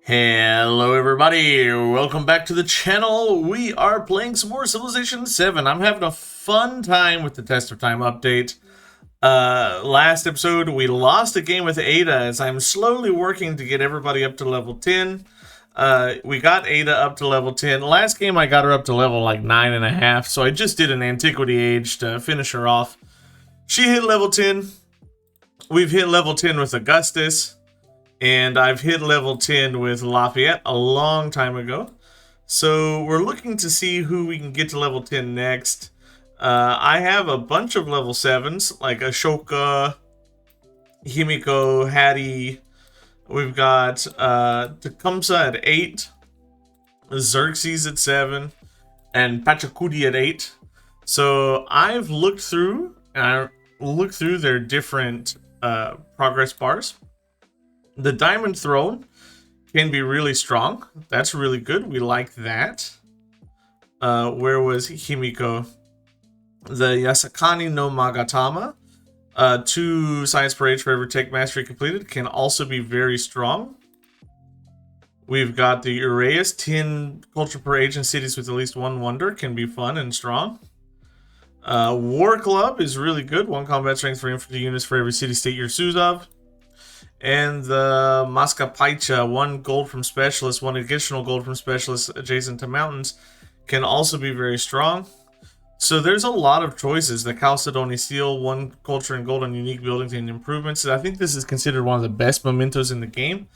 Hello everybody, welcome back to the channel. We are playing some more Civilization 7. I'm having a fun time with the Test of Time update. Last episode we lost a game with Ada as I'm slowly working to get everybody up to level 10. We got Ada up to level 10. Last game I got her up to level like 9.5, so I just did an Antiquity Age to finish her off. She hit level 10. We've hit level 10 with Augustus. And I've hit level 10 with Lafayette a long time ago. So we're looking to see who we can get to level 10 next. I have a bunch of level 7s, like Ashoka, Himiko, Hattie. We've got Tecumseh at 8, Xerxes at 7, and Pachacuti at 8. So I've looked through their different progress bars. The Diamond Throne can be really strong. That's really good. We like that. Where was Himiko? The Yasakani no Magatama. 2 science per age for every tech mastery completed can also be very strong. We've got the Uraeus. 10 culture per age in cities with at least 1 wonder can be fun and strong. War Club is really good. 1 combat strength for infantry units for every city-state you're Suz of. And the Mascapaicha, 1 gold from specialists, 1 additional gold from specialists adjacent to mountains, can also be very strong. So there's a lot of choices. The Chalcedony Seal, 1 culture and gold on unique buildings and improvements. I think this is considered one of the best mementos in the game.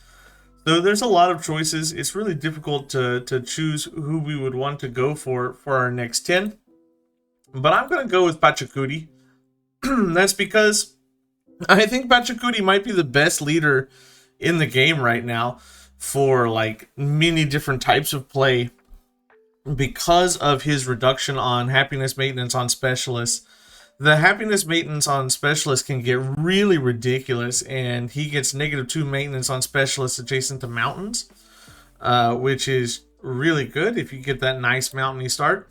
So there's a lot of choices. It's really difficult to choose who we would want to go for our next 10. But I'm going to go with Pachacuti. That's because I think Pachacuti might be the best leader in the game right now for like many different types of play because of his reduction on happiness maintenance on specialists. The happiness maintenance on specialists can get really ridiculous, and he gets -2 maintenance on specialists adjacent to mountains, which is really good if you get that nice mountainy start.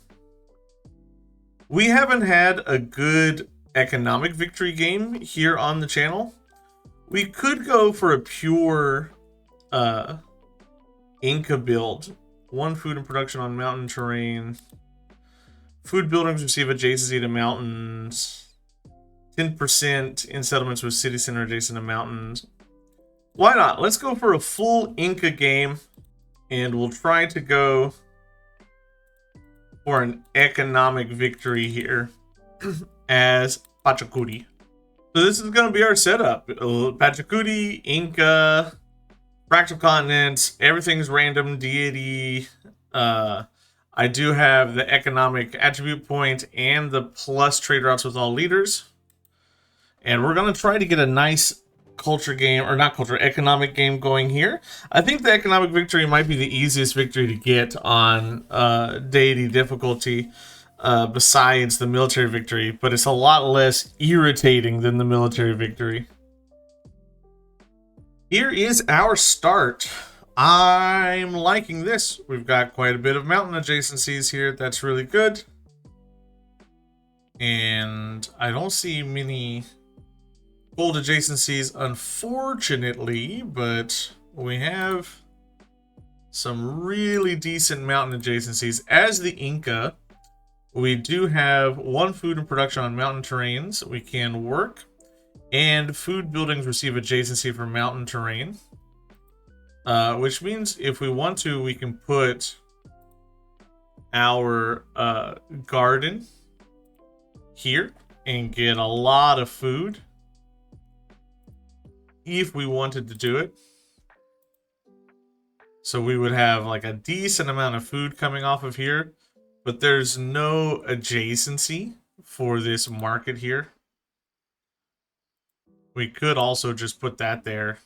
We haven't had a good economic victory game here on the channel. We could go for a pure Inca build. 1 food and production on mountain terrain. Food buildings receive adjacency to mountains. 10% in settlements with city center adjacent to mountains. Why not? Let's go for a full Inca game, and we'll try to go for an economic victory here as Pachacuti. So this is going to be our setup. Pachacuti, Inca, fractal continents, everything's random, deity. I do have the economic attribute point and the plus trade routes with all leaders. And we're going to try to get a nice culture game, or not culture, economic game going here. I think the economic victory might be the easiest victory to get on deity difficulty. Besides the military victory, but it's a lot less irritating than the military victory. Here is our start. I'm liking this. We've got quite a bit of mountain adjacencies here. That's really good. And I don't see many gold adjacencies, unfortunately, but we have some really decent mountain adjacencies. As the Inca, we do have 1 food and production on mountain terrains we can work, and food buildings receive adjacency for mountain terrain, which means if we want to, we can put our garden here and get a lot of food if we wanted to do it. So we would have like a decent amount of food coming off of here. But there's no adjacency for this market here. We could also just put that there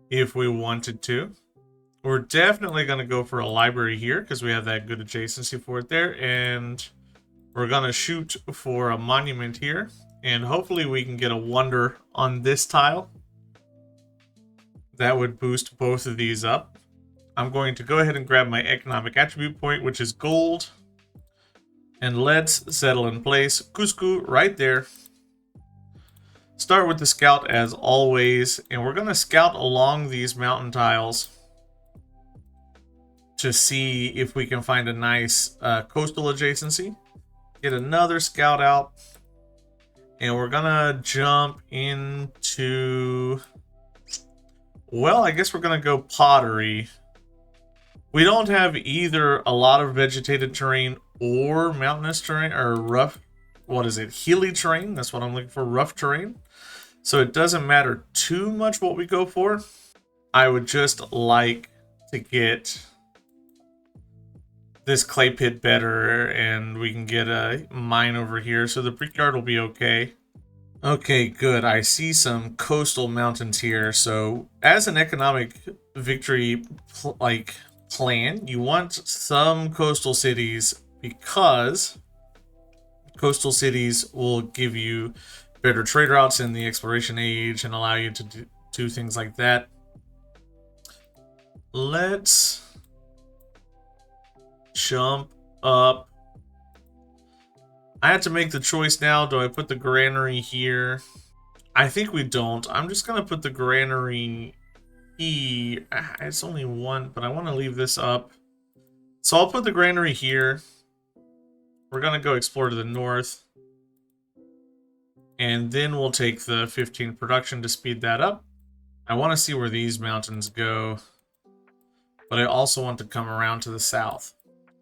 if we wanted to. We're definitely going to go for a library here because we have that good adjacency for it there. And we're going to shoot for a monument here. And hopefully we can get a wonder on this tile. That would boost both of these up. I'm going to go ahead and grab my economic attribute point, which is gold. And let's settle in place. Cusco right there. Start with the scout as always, and we're going to scout along these mountain tiles to see if we can find a nice coastal adjacency. Get another scout out, and we're gonna jump into, well, I guess we're gonna go pottery. We don't have either a lot of vegetated terrain or mountainous terrain, or rough, what is it, hilly terrain? That's what I'm looking for, rough terrain. So it doesn't matter too much what we go for. I would just like to get this clay pit better, and we can get a mine over here, so the brickyard will be okay. Okay, good. I see some coastal mountains here. So as an economic victory plan, you want some coastal cities, because coastal cities will give you better trade routes in the exploration age and allow you to do things like that. Let's jump up. I have to make the choice now. Do I put the granary here? I think we don't. I'm just going to put the granary here. It's only one, but I want to leave this up. So I'll put the granary here. We're going to go explore to the north. And then we'll take the 15 production to speed that up. I want to see where these mountains go, but I also want to come around to the south.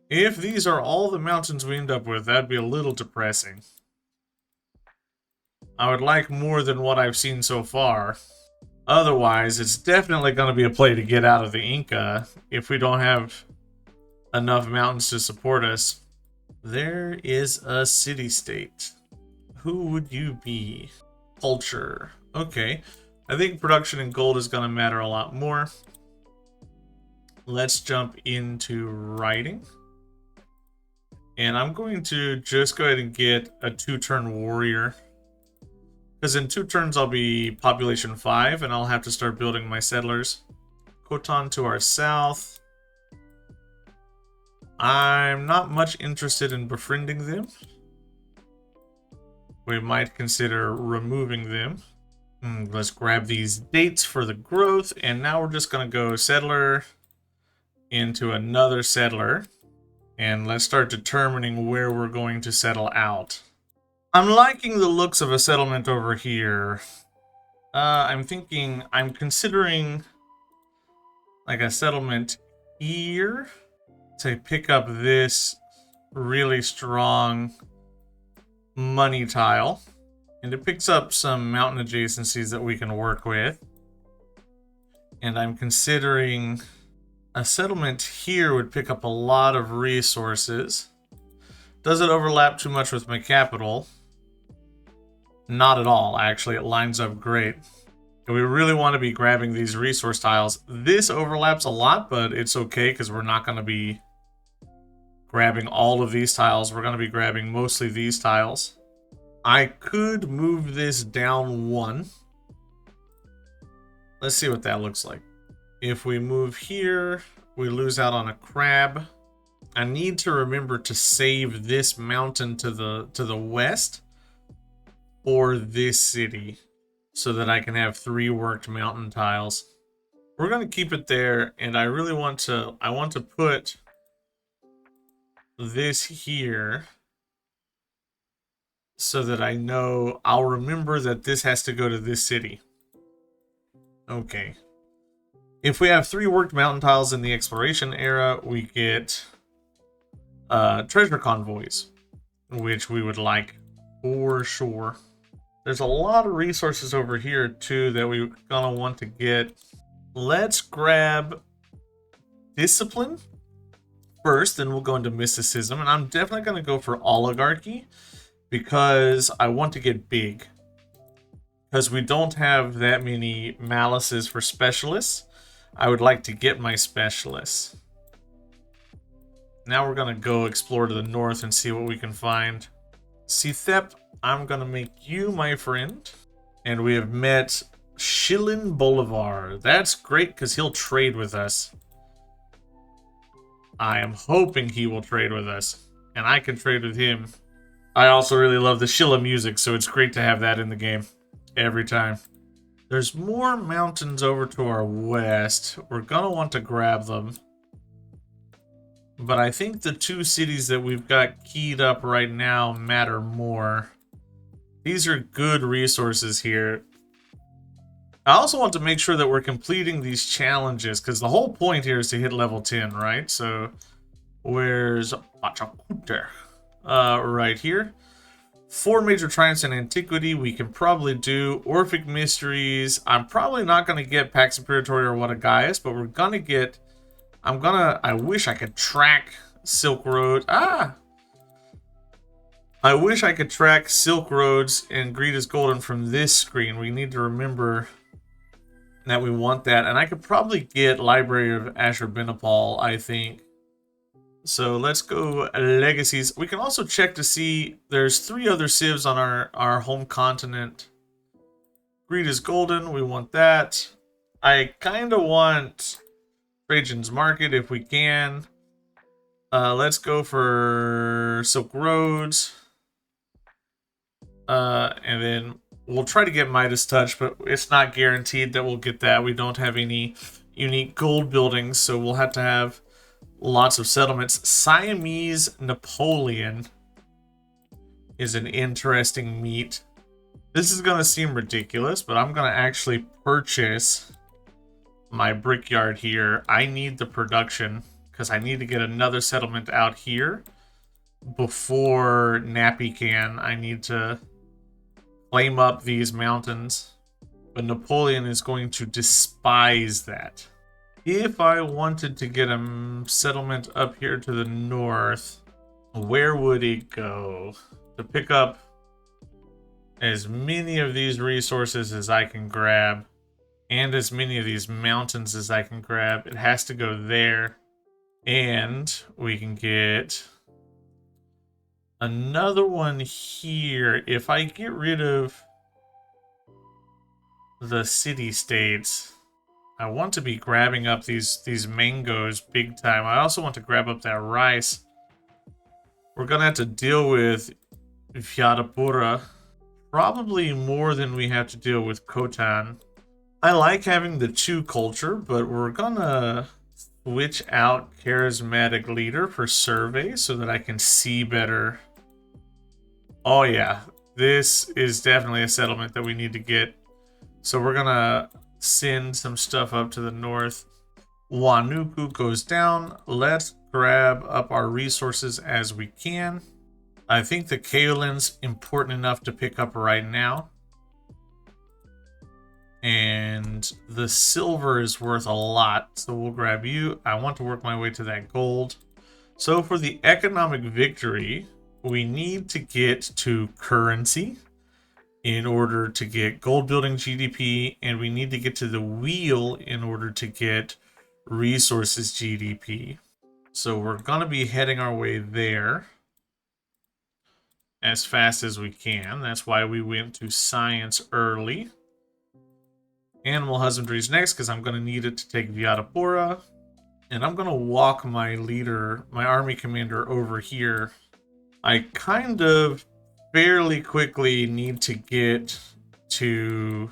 If these are all the mountains we end up with, that'd be a little depressing. I would like more than what I've seen so far. Otherwise, it's definitely going to be a play to get out of the Inca if we don't have enough mountains to support us. There is a city-state. Who would you be? Culture. Okay. I think production in gold is going to matter a lot more. Let's jump into writing. And I'm going to just go ahead and get a 2-turn warrior. Because in 2 turns I'll be population 5 and I'll have to start building my settlers. Khotan to our south. I'm not much interested in befriending them. We might consider removing them. Let's grab these dates for the growth. And now we're just going to go settler into another settler. And let's start determining where we're going to settle out. I'm liking the looks of a settlement over here. I'm considering like a settlement here to pick up this really strong money tile. And it picks up some mountain adjacencies that we can work with. And I'm considering a settlement here would pick up a lot of resources. Does it overlap too much with my capital? Not at all, actually. It lines up great. And we really want to be grabbing these resource tiles. This overlaps a lot, but it's okay because we're not going to be grabbing all of these tiles. We're going to be grabbing mostly these tiles. I could move this down 1. Let's see what that looks like. If we move here, we lose out on a crab. I need to remember to save this mountain to the west or this city so that I can have 3 worked mountain tiles. We're going to keep it there, and I want to put this here so that I know I'll remember that this has to go to this city. Okay. If we have 3 worked mountain tiles in the exploration era, we get treasure convoys, which we would like for sure. There's a lot of resources over here too that we're gonna want to get. Let's grab discipline first, then we'll go into mysticism, and I'm definitely gonna go for oligarchy because I want to get big. Because we don't have that many malices for specialists. I would like to get my specialists. Now we're going to go explore to the north and see what we can find. Sithep, I'm going to make you my friend. And we have met Shilin Bolivar. That's great because he'll trade with us. I am hoping he will trade with us. And I can trade with him. I also really love the Shilla music, so it's great to have that in the game. every time. There's more mountains over to our west. We're gonna want to grab them. But I think the two cities that we've got keyed up right now matter more. These are good resources here. I also want to make sure that we're completing these challenges, because the whole point here is to hit level 10, right? So, where's Pachacuti? Right here. 4 major triumphs in antiquity we can probably do. Orphic mysteries. I'm probably not going to get Pax Imperatori or What a Gaius, but we're going to get... I wish I could track Silk Road. I wish I could track Silk Roads and Greed is Golden from this screen. We need to remember that we want that. And I could probably get Library of Ashurbanipal, I think. So let's go Legacies. We can also check to see there's 3 other civs on our home continent. Greed is Golden. We want that. I kind of want Trajan's Market if we can. Let's go for Silk Roads. And then we'll try to get Midas Touch, but it's not guaranteed that we'll get that. We don't have any unique gold buildings, so we'll have to have lots of settlements. Siamese Napoleon is an interesting meat. This is going to seem ridiculous, but I'm going to actually purchase my brickyard here. I need the production because I need to get another settlement out here before Nappy can. I need to claim up these mountains, but Napoleon is going to despise that. If I wanted to get a settlement up here to the north, where would it go? To pick up as many of these resources as I can grab, and as many of these mountains as I can grab, it has to go there. And we can get another one here. If I get rid of the city-states, I want to be grabbing up these mangoes big time. I also want to grab up that rice. We're going to have to deal with Vyadapura. Probably more than we have to deal with Khotan. I like having the 2 culture, but we're going to switch out Charismatic Leader for Survey so that I can see better. Oh yeah, this is definitely a settlement that we need to get. So we're going to send some stuff up to the north. Wanuku goes down. Let's grab up our resources as we can. I think the kaolin's important enough to pick up right now. And the silver is worth a lot, so we'll grab you. I want to work my way to that gold. So for the economic victory, we need to get to currency in order to get gold building GDP, and we need to get to the wheel in order to get resources GDP. So we're going to be heading our way there as fast as we can. That's why we went to science early. Animal husbandry is next because I'm going to need it to take Vyadapura. And I'm going to walk my leader, my army commander over here. I kind of fairly quickly need to get to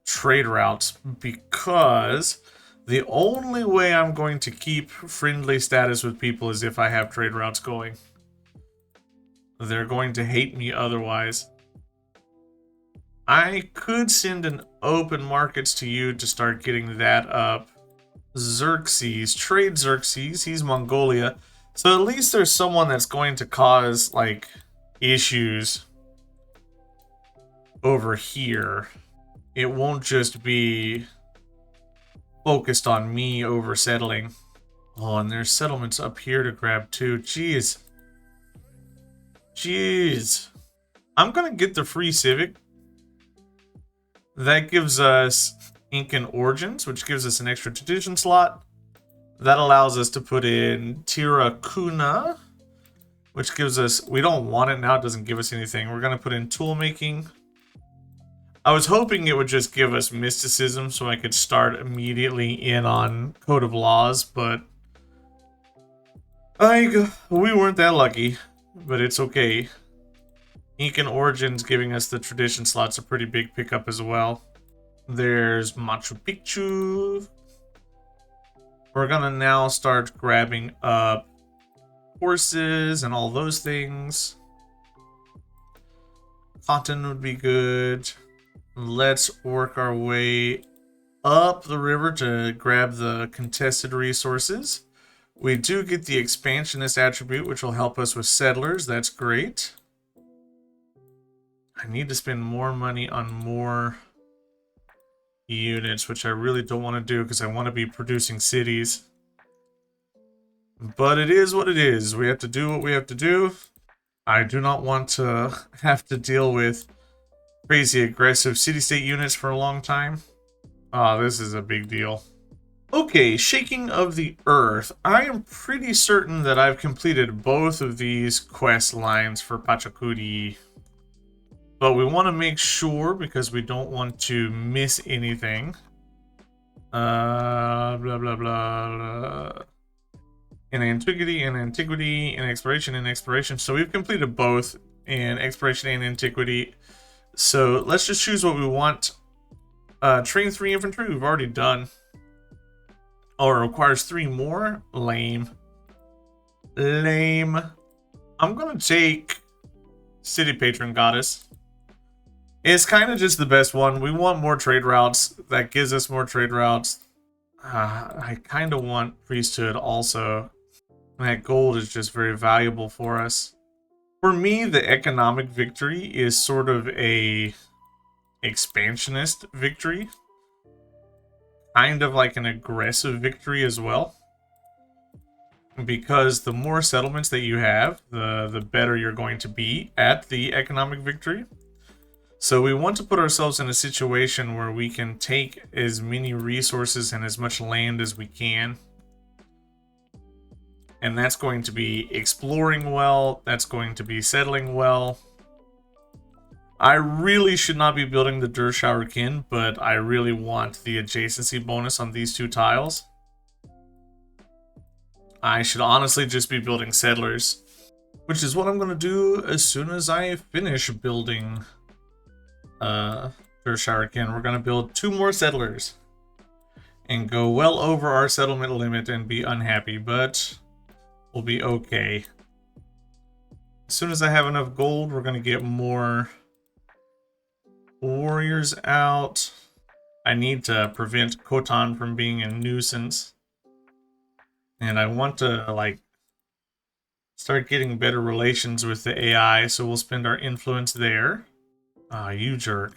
trade routes because the only way I'm going to keep friendly status with people is if I have trade routes going. They're going to hate me otherwise. I could send an open markets to you to start getting that up. Xerxes, trade Xerxes, he's Mongolia. So at least there's someone that's going to cause, like, issues over here. It won't just be focused on me over settling. Oh, and there's settlements up here to grab too. Jeez. Jeez. I'm gonna get the free civic. That gives us Incan origins, which gives us an extra tradition slot. That allows us to put in Tirakuna, which gives us... We don't want it now. It doesn't give us anything. We're going to put in tool making. I was hoping it would just give us mysticism so I could start immediately in on Code of Laws, but we weren't that lucky, but it's okay. Incan origins giving us the tradition slots a pretty big pickup as well. There's Machu Picchu. We're gonna now start grabbing up horses and all those things. Cotton would be good. Let's work our way up the river to grab the contested resources. We do get the expansionist attribute, which will help us with settlers. That's great. I need to spend more money on more units, which I really don't want to do because I want to be producing cities. But it is what it is. We have to do what we have to do. I do not want to have to deal with crazy aggressive city-state units for a long time. Ah, this is a big deal. Okay, Shaking of the Earth. I am pretty certain that I've completed both of these quest lines for Pachacuti. But we want to make sure because we don't want to miss anything. Blah, blah, blah, blah. In antiquity, in exploration. So we've completed both in exploration and antiquity. So let's just choose what we want. Train 3 infantry, we've already done. Oh, it requires 3 more? Lame. Lame. I'm gonna take City Patron Goddess. It's kind of just the best one. We want more trade routes. That gives us more trade routes. I kind of want Priesthood also. That gold is just very valuable for us. For me, the economic victory is sort of a expansionist victory. Kind of like an aggressive victory as well. Because the more settlements that you have, the better you're going to be at the economic victory. So we want to put ourselves in a situation where we can take as many resources and as much land as we can. And that's going to be exploring well. That's going to be settling well. I really should not be building the Dershower Kin, but I really want the adjacency bonus on these 2 tiles. I should honestly just be building settlers, which is what I'm going to do as soon as I finish building Dershower Kin. We're going to build 2 more settlers and go well over our settlement limit and be unhappy, but we'll be okay. As soon as I have enough gold, we're going to get more warriors out. I need to prevent Khotan from being a nuisance. And I want to, like, start getting better relations with the AI, so we'll spend our influence there. Ah, you jerk.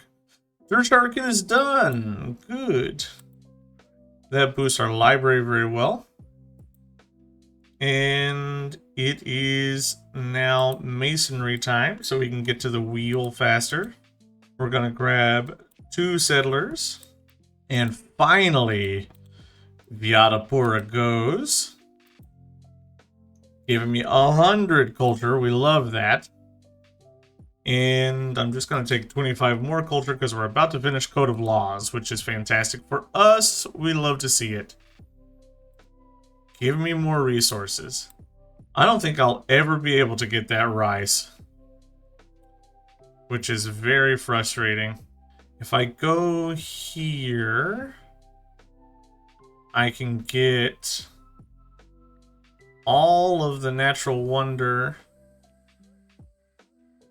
Dershower Kin is done! Good. That boosts our library very well. And it is now masonry time, so we can get to the wheel faster. We're going to grab 2 settlers. And finally, Vyadapura goes. Giving me 100 culture. We love that. And I'm just going to take 25 more culture because we're about to finish Code of Laws, which is fantastic for us. We love to see it. Give me more resources. I don't think I'll ever be able to get that rice, which is very frustrating. If I go here, I can get all of the natural wonder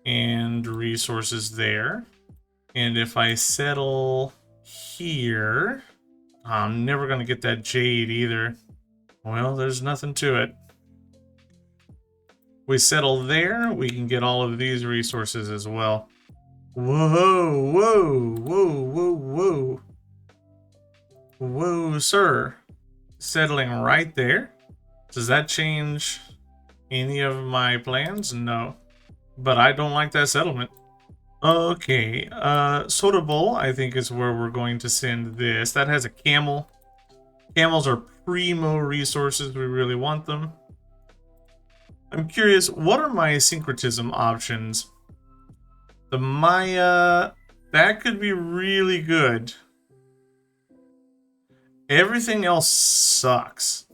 and resources there. And if I settle here, I'm never going to get that jade either. Well, there's nothing to it. We settle there, we can get all of these resources as well. Whoa, whoa, whoa, whoa, whoa. Whoa, sir. Settling right there. Does that change any of my plans? No. But I don't like that settlement. Okay, Soda Bowl, I think, is where we're going to send this. That has a camel. Camels are primo resources. We really want them. I'm curious, what are my syncretism options? The Maya, that could be really good. Everything else sucks.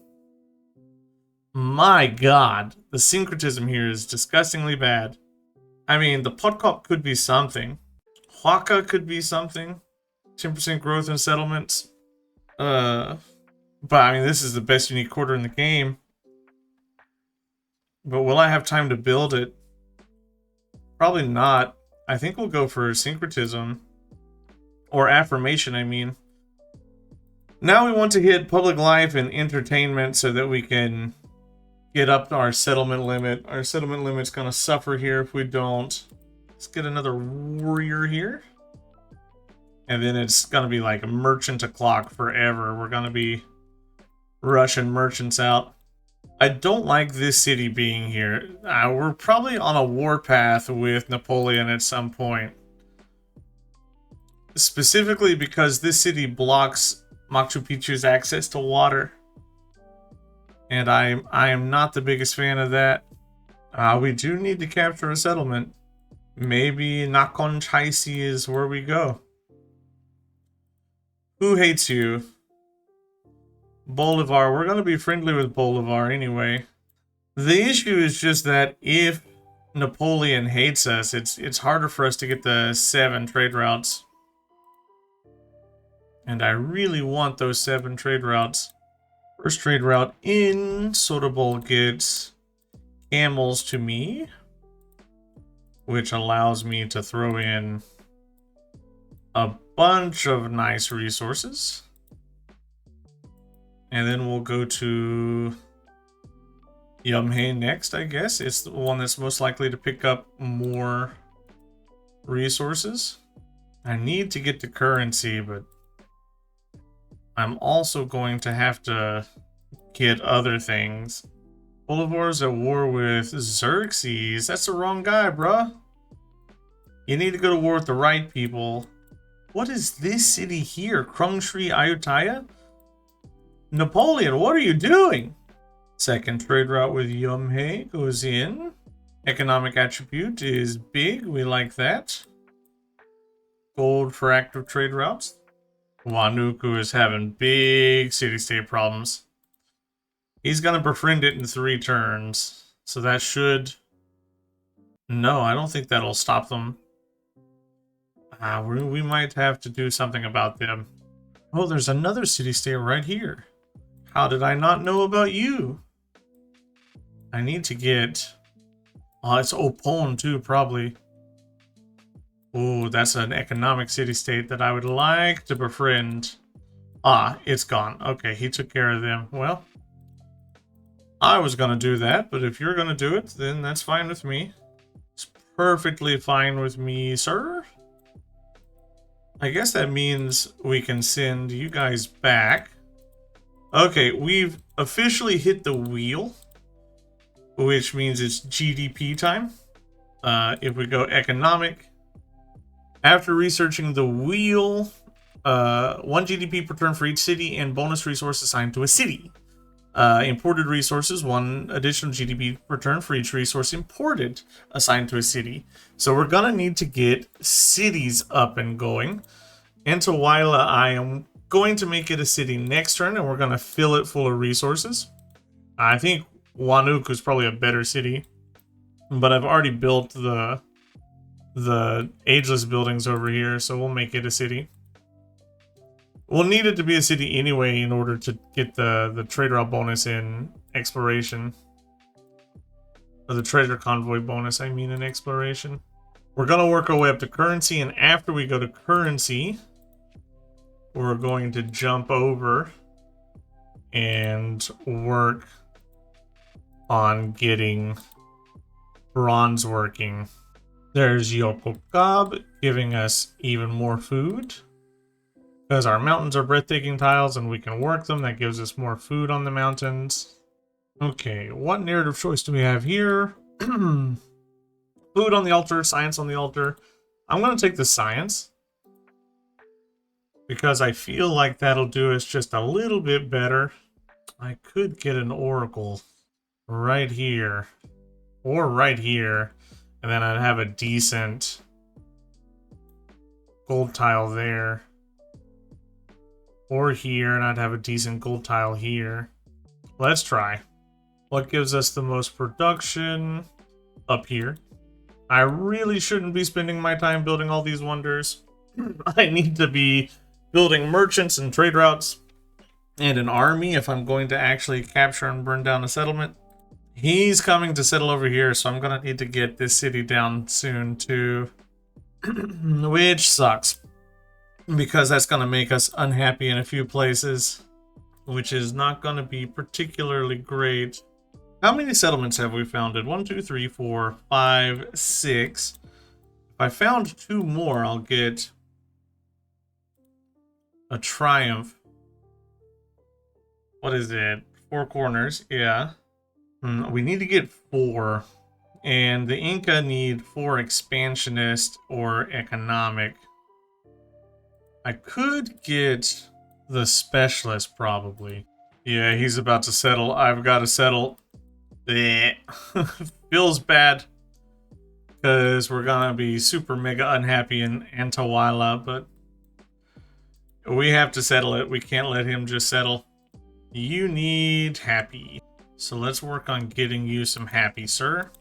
My god, the syncretism here is disgustingly bad. I mean, the Podkop could be something. Huaca could be something. 10% growth in settlements. But I mean, this is the best unique quarter in the game. But will I have time to build it? Probably not. I think we'll go for syncretism. Or affirmation, I mean. Now we want to hit public life and entertainment so that we can get up to our settlement limit. Our settlement limit's gonna suffer here if we don't. Let's get another warrior here. And then it's gonna be like a merchant o'clock forever. We're gonna be rushing merchants out. I don't like this city being here. We're probably on a warpath with Napoleon at some point. Specifically because this city blocks Machu Picchu's access to water. And I am not the biggest fan of that. We do need to capture a settlement. Maybe Nakhon Chaisi is where we go. Who hates you? Bolivar. We're going to be friendly with Bolivar anyway. The issue is just that if Napoleon hates us, it's harder for us to get the 7 trade routes. And I really want those 7 trade routes. First trade route in, Sotobol gets camels to me, which allows me to throw in a bunch of nice resources. And then we'll go to Yumhe next, I guess. It's the one that's most likely to pick up more resources. I need to get to currency, but I'm also going to have to get other things. Bolivar's at war with Xerxes. That's the wrong guy, bruh. You need to go to war with the right people. What is this city here? Krungsri Ayutthaya? Napoleon, what are you doing? Second trade route with Yumhe goes in. Economic attribute is big. We like that. Gold for active trade routes. Wanuku is having big city-state problems. He's going to befriend it in 3 turns. So that should... No, I don't think that'll stop them. We might have to do something about them. Oh, there's another city-state right here. How did I not know about you? I need to get... Oh, it's Opon too, probably. Oh, that's an economic city-state that I would like to befriend. Ah, it's gone. Okay, he took care of them. Well, I was going to do that, but if you're going to do it, then that's fine with me. It's perfectly fine with me, sir. I guess that means we can send you guys back. Okay, we've officially hit the wheel, which means it's GDP time. If we go economic, after researching the wheel, 1 GDP per turn for each city and bonus resource assigned to a city. Imported resources, 1 additional GDP per turn for each resource imported assigned to a city. So we're gonna need to get cities up and going. Antahuayla, I am going to make it a city next turn, and we're gonna fill it full of resources. I think Huanuco is probably a better city, but I've already built the ageless buildings over here, so we'll make it a city. We'll need it to be a city anyway in order to get the trade route bonus in exploration. Or the treasure convoy bonus, I mean, in exploration. We're going to work our way up to currency, and after we go to currency, we're going to jump over and work on getting bronze working. There's Yokokab giving us even more food. Because our mountains are breathtaking tiles and we can work them, that gives us more food on the mountains. Okay, what narrative choice do we have here? Food on the altar, science on the altar. I'm going to take the science, because I feel like that'll do us just a little bit better. I could get an oracle right here, or right here, and then I'd have a decent gold tile there. Or here, and I'd have a decent gold tile here. Let's try. What gives us the most production? Up here. I really shouldn't be spending my time building all these wonders. I need to be building merchants and trade routes and an army if I'm going to actually capture and burn down a settlement. He's coming to settle over here, so I'm gonna need to get this city down soon too. Which sucks, because that's gonna make us unhappy in a few places, which is not gonna be particularly great. How many settlements have we founded? 1, 2, 3, 4, 5, 6. If I found 2 more, I'll get a triumph. What is it? 4 corners, yeah. We need to get 4. And the Inca need 4 expansionist or economic. I could get the specialist probably. Yeah, he's about to settle. I've got to settle. Feels bad because we're gonna be super mega unhappy in Antawala, but we have to settle it. We can't let him just settle. You need happy. So let's work on getting you some happy, sir.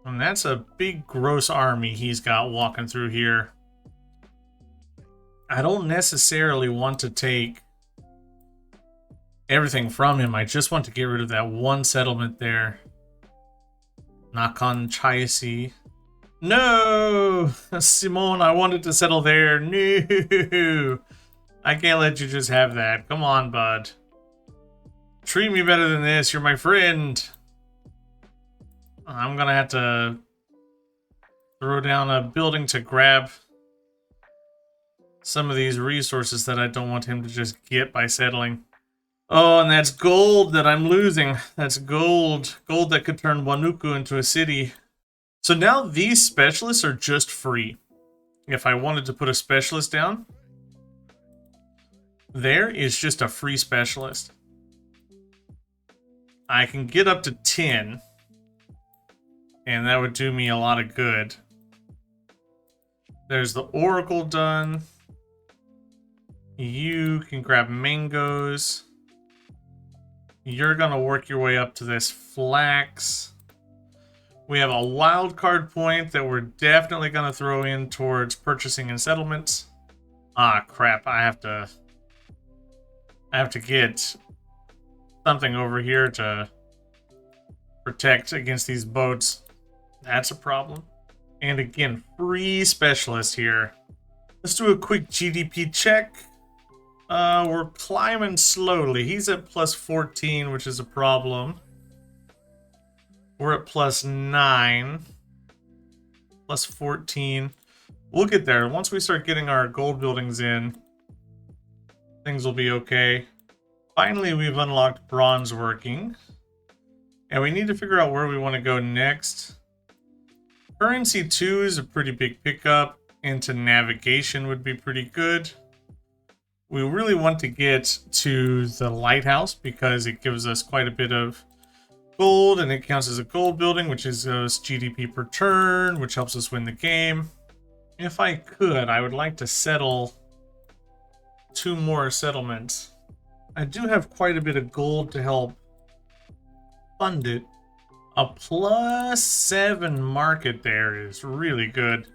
And that's a big gross army he's got walking through here. I don't necessarily want to take everything from him. I just want to get rid of that one settlement there. Nakan Chaisi. No! Simone, I wanted to settle there. No! I can't let you just have that. Come on, bud. Treat me better than this. You're my friend. I'm gonna have to throw down a building to grab some of these resources that I don't want him to just get by settling. Oh, and that's gold that I'm losing. That's gold. Gold that could turn Wanuku into a city. So now these specialists are just free. If I wanted to put a specialist down, there is just a free specialist. I can get up to 10, and that would do me a lot of good. There's the Oracle done. You can grab mangoes. You're gonna work your way up to this flax. We have a wild card point that we're definitely gonna throw in towards purchasing and settlements. Ah, crap! I have to get something over here to protect against these boats. That's a problem. And again, free specialist here. Let's do a quick GDP check. We're climbing slowly. He's at plus 14, which is a problem. We're at plus 9. Plus 14. We'll get there. Once we start getting our gold buildings in, things will be okay. Finally, we've unlocked bronze working. And we need to figure out where we want to go next. Currency 2 is a pretty big pickup. Into navigation would be pretty good. We really want to get to the lighthouse because it gives us quite a bit of gold and it counts as a gold building, which is us GDP per turn, which helps us win the game. If I could, I would like to settle 2 more settlements. I do have quite a bit of gold to help fund it. A plus 7 market there is really good.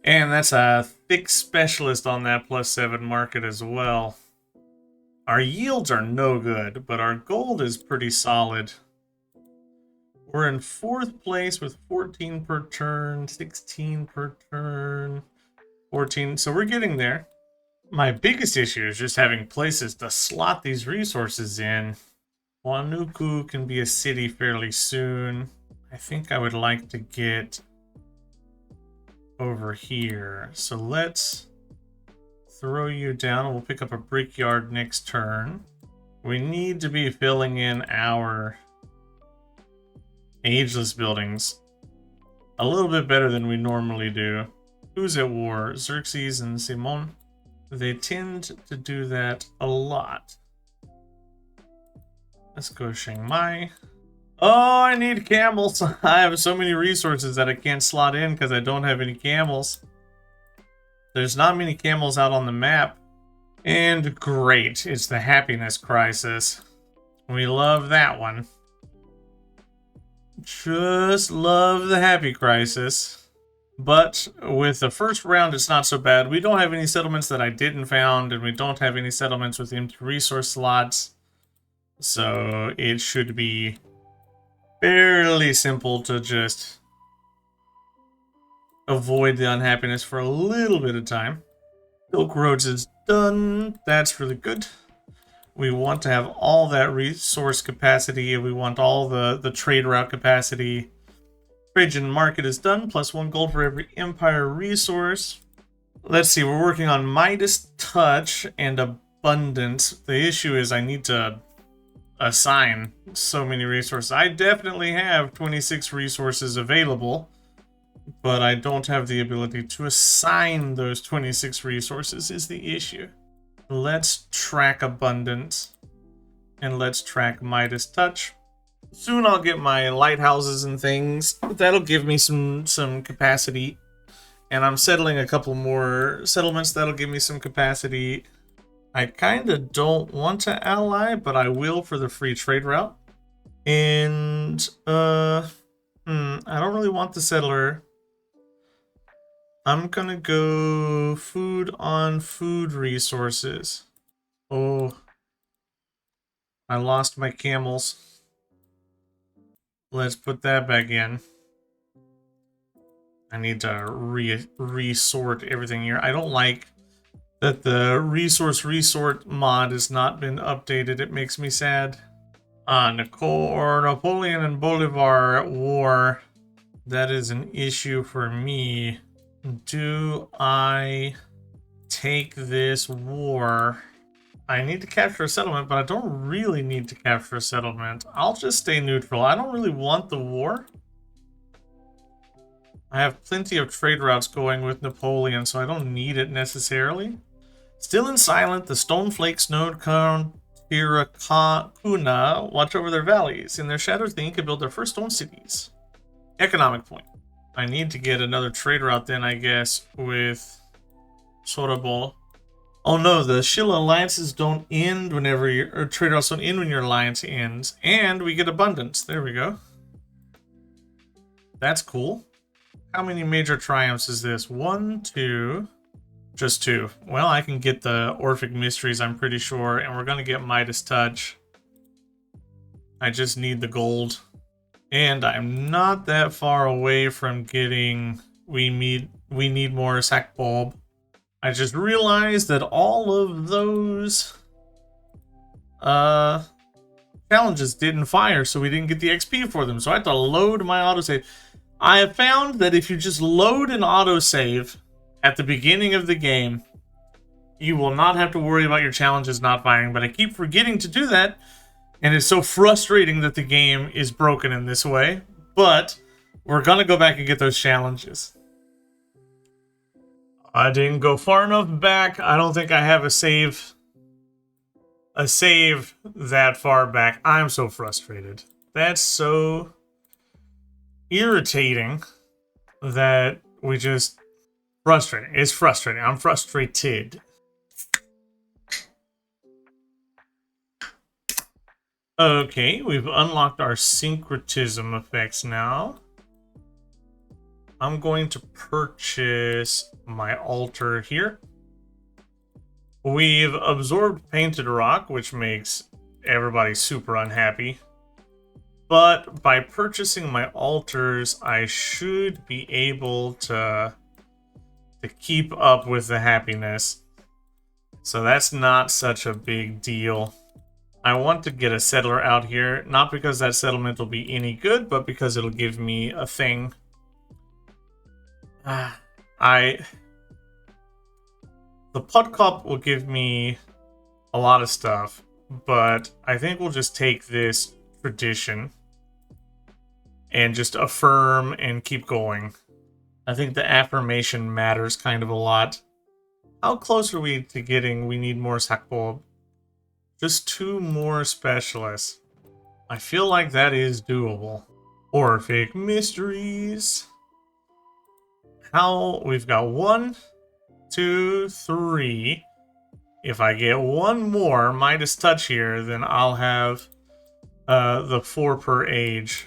And that's a thick specialist on that plus 7 market as well. Our yields are no good, but our gold is pretty solid. We're in 4th place with 14 per turn, 16 per turn, 14. So we're getting there. My biggest issue is just having places to slot these resources in. Wanuku can be a city fairly soon. I think I would like to get over here. So let's throw you down. We'll pick up a brickyard next turn. We need to be filling in our ageless buildings a little bit better than we normally do. Who's at war? Xerxes and Simon. They tend to do that a lot. Let's go Chiang Mai. Oh, I need camels. I have so many resources that I can't slot in because I don't have any camels. There's not many camels out on the map. And great, it's the happiness crisis. We love that one. just love the happy crisis. But with the first round, it's not so bad. We don't have any settlements that I didn't found, and we don't have any settlements with empty resource slots. So it should be fairly simple to just avoid the unhappiness for a little bit of time. Silk Roads is done. That's really good. We want to have all that resource capacity. We want all the trade route capacity. Trajan Market is done. Plus 1 gold for every Empire resource. Let's see. We're working on Midas Touch and Abundance. The issue is I need to assign so many resources. I definitely have 26 resources available, but I don't have the ability to assign those 26 resources is the issue. Let's track Abundance and let's track Midas Touch. Soon I'll get my lighthouses and things. That'll give me some capacity, and I'm settling a couple more settlements that'll give me some capacity. I kind of don't want to ally, but I will for the free trade route. And, I don't really want the settler. I'm gonna go food on food resources. Oh, I lost my camels. Let's put that back in. I need to resort everything here. I don't like that the resource resort mod has not been updated. It makes me sad. Napoleon and Bolivar at war. That is an issue for me. Do I take this war? I need to capture a settlement, but I don't really need to capture a settlement. I'll just stay neutral. I don't really want the war. I have plenty of trade routes going with Napoleon, so I don't need it necessarily. Still in silent, the Stoneflake, Snowcone, Tirakuna watch over their valleys. In their shadows, the Inca built their first stone cities. Economic point. I need to get another trade route then, I guess, with Sorabol. Oh no, the Shilla alliances don't end whenever or trade routes don't end when your alliance ends. And we get abundance. There we go. That's cool. How many major triumphs is this? 1, 2... Just 2. Well, I can get the Orphic Mysteries, I'm pretty sure, and we're going to get Midas Touch. I just need the gold. And I'm not that far away from getting... We need more Sack Bulb. I just realized that all of those challenges didn't fire, so we didn't get the XP for them. So I had to load my autosave. I have found that if you just load an autosave at the beginning of the game, you will not have to worry about your challenges not firing, but I keep forgetting to do that, and it's so frustrating that the game is broken in this way, but we're gonna go back and get those challenges. I didn't go far enough back. I don't think I have a save that far back. I'm so frustrated. That's so irritating that we just... Frustrating. It's frustrating. I'm frustrated. Okay, we've unlocked our syncretism effects now. I'm going to purchase my altar here. We've absorbed painted rock, which makes everybody super unhappy. But by purchasing my altars, I should be able to keep up with the happiness. So that's not such a big deal. I want to get a settler out here, not because that settlement will be any good, but because it'll give me a thing. The Podkop will give me a lot of stuff, but I think we'll just take this tradition and just affirm and keep going. I think the affirmation matters kind of a lot. How close are we to getting... We need more Sakbob. Just 2 more specialists. I feel like that is doable. Orphic Mysteries. How... We've got 1, 2, 3. If I get 1 more Midas Touch here, then I'll have the 4 per age.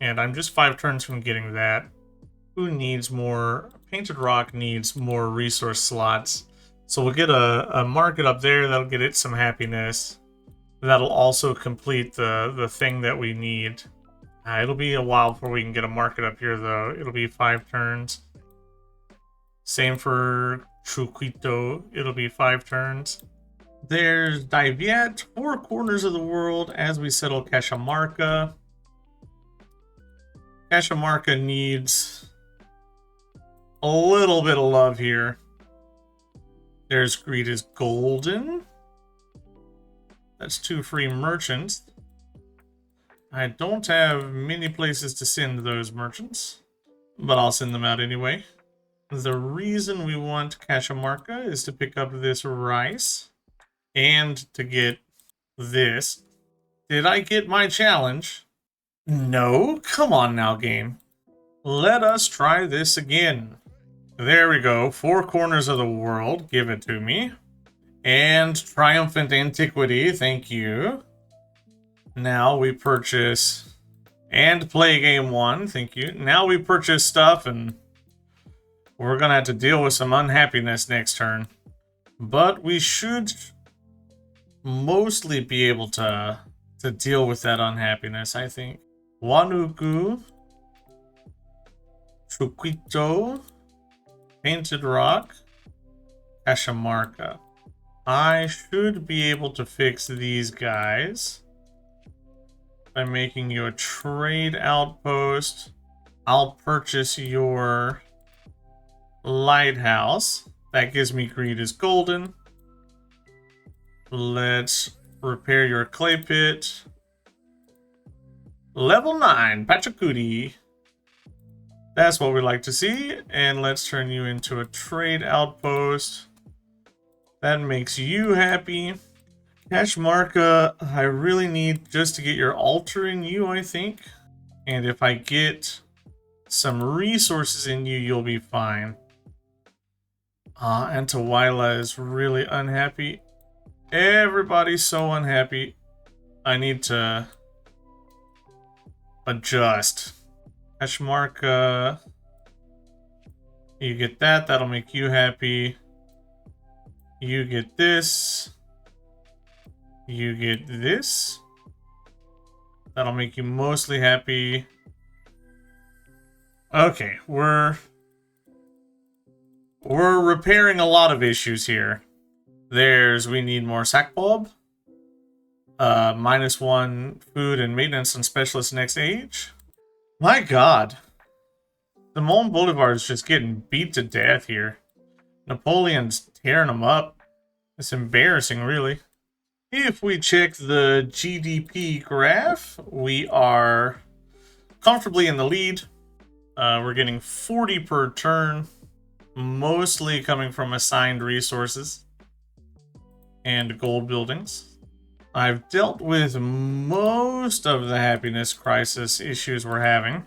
And I'm just 5 turns from getting that. Who needs more? Painted Rock needs more resource slots. So we'll get a market up there. That'll get it some happiness. That'll also complete the thing that we need. It'll be a while before we can get a market up here, though. It'll be 5 turns. Same for Truquito. It'll be 5 turns. There's Diviet, 4 corners of the world as we settle Cajamarca. Cajamarca needs a little bit of love here. There's Greed is Golden. That's 2 free merchants. I don't have many places to send those merchants, but I'll send them out anyway. The reason we want Cajamarca is to pick up this rice and to get this. Did I get my challenge? No? Come on now, game. Let us try this again. There we go. 4 corners of the world. Give it to me. And Triumphant Antiquity. Thank you. Now we purchase and play game 1. Thank you. Now we purchase stuff, and we're going to have to deal with some unhappiness next turn. But we should mostly be able to deal with that unhappiness, I think. Wanuku, Truquito, Painted Rock, Cajamarca. I should be able to fix these guys by making you a trade outpost. I'll purchase your lighthouse. That gives me Greed is Golden. Let's repair your clay pit. Level 9, Pachacuti. That's what we like to see. And let's turn you into a trade outpost. That makes you happy. Cajamarca, I really need just to get your altar in you, I think. And if I get some resources in you, you'll be fine. Antawaila is really unhappy. Everybody's so unhappy. I need to adjust. Cajamarca, you get that. That'll make you happy. You get this. You get this. That'll make you mostly happy. Okay, we're repairing a lot of issues here. We need more sack bulb. -1 food and maintenance and specialist next age. My god. Simon Bolivar is just getting beat to death here. Napoleon's tearing them up. It's embarrassing, really. If we check the GDP graph, we are comfortably in the lead. We're getting 40 per turn, mostly coming from assigned resources and gold buildings. I've dealt with most of the happiness crisis issues we're having,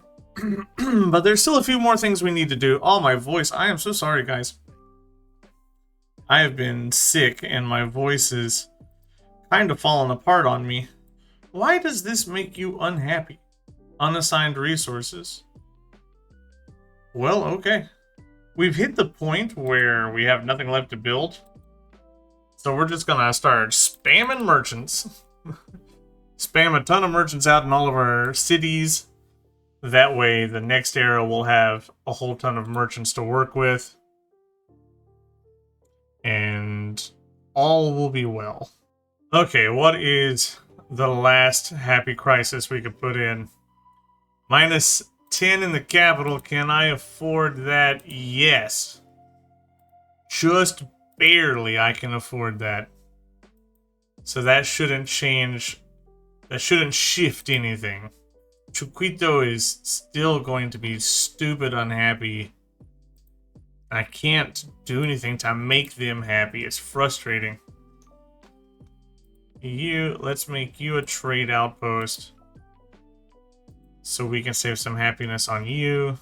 but there's still a few more things we need to do. Oh, my voice. I am so sorry, guys. I have been sick and my voice is kind of falling apart on me. Why does this make you unhappy? Unassigned resources. Well, okay. We've hit the point where we have nothing left to build. So we're just gonna start spamming merchants. Spam a ton of merchants out in all of our cities. That way the next era will have a whole ton of merchants to work with. And all will be well. Okay, what is the last happy crisis we could put in? -10 in the capital. Can I afford that? Yes. Just barely I can afford that. So that shouldn't change. That shouldn't shift anything. Truquito is still going to be stupid unhappy. I can't do anything to make them happy. It's frustrating. Let's make you a trade outpost so we can save some happiness on you.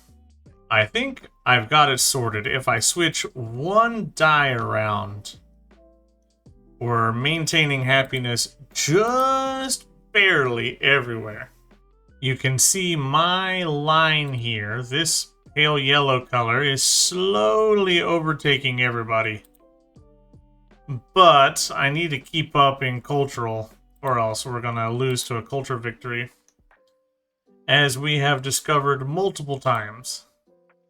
I think I've got it sorted. If I switch 1 die around, we're maintaining happiness just barely everywhere. you can see my line here. This pale yellow color is slowly overtaking everybody. But I need to keep up in cultural, or else we're going to lose to a culture victory. As we have discovered multiple times,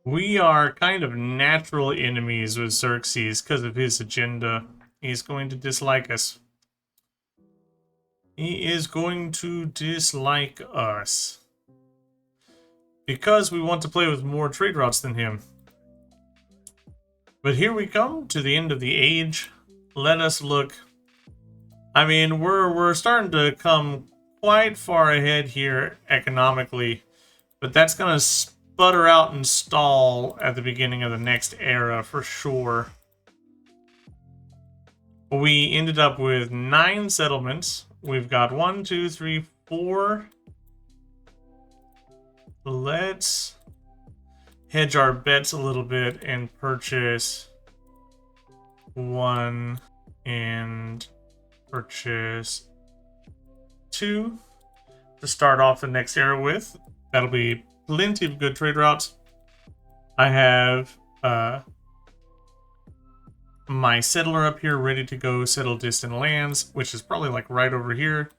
we are kind of natural enemies with Xerxes because of his agenda. He's going to dislike us. He is going to dislike us. Because we want to play with more trade routes than him. But here we come to the end of the age. Let us look. I mean, we're starting to come quite far ahead here economically. But that's going to sputter out and stall at the beginning of the next era for sure. We ended up with 9 settlements. We've got 1, 2, 3, 4. Let's hedge our bets a little bit and purchase 1 and purchase 2 to start off the next era with. That'll be plenty of good trade routes. I have my settler up here ready to go settle distant lands, which is probably like right over here,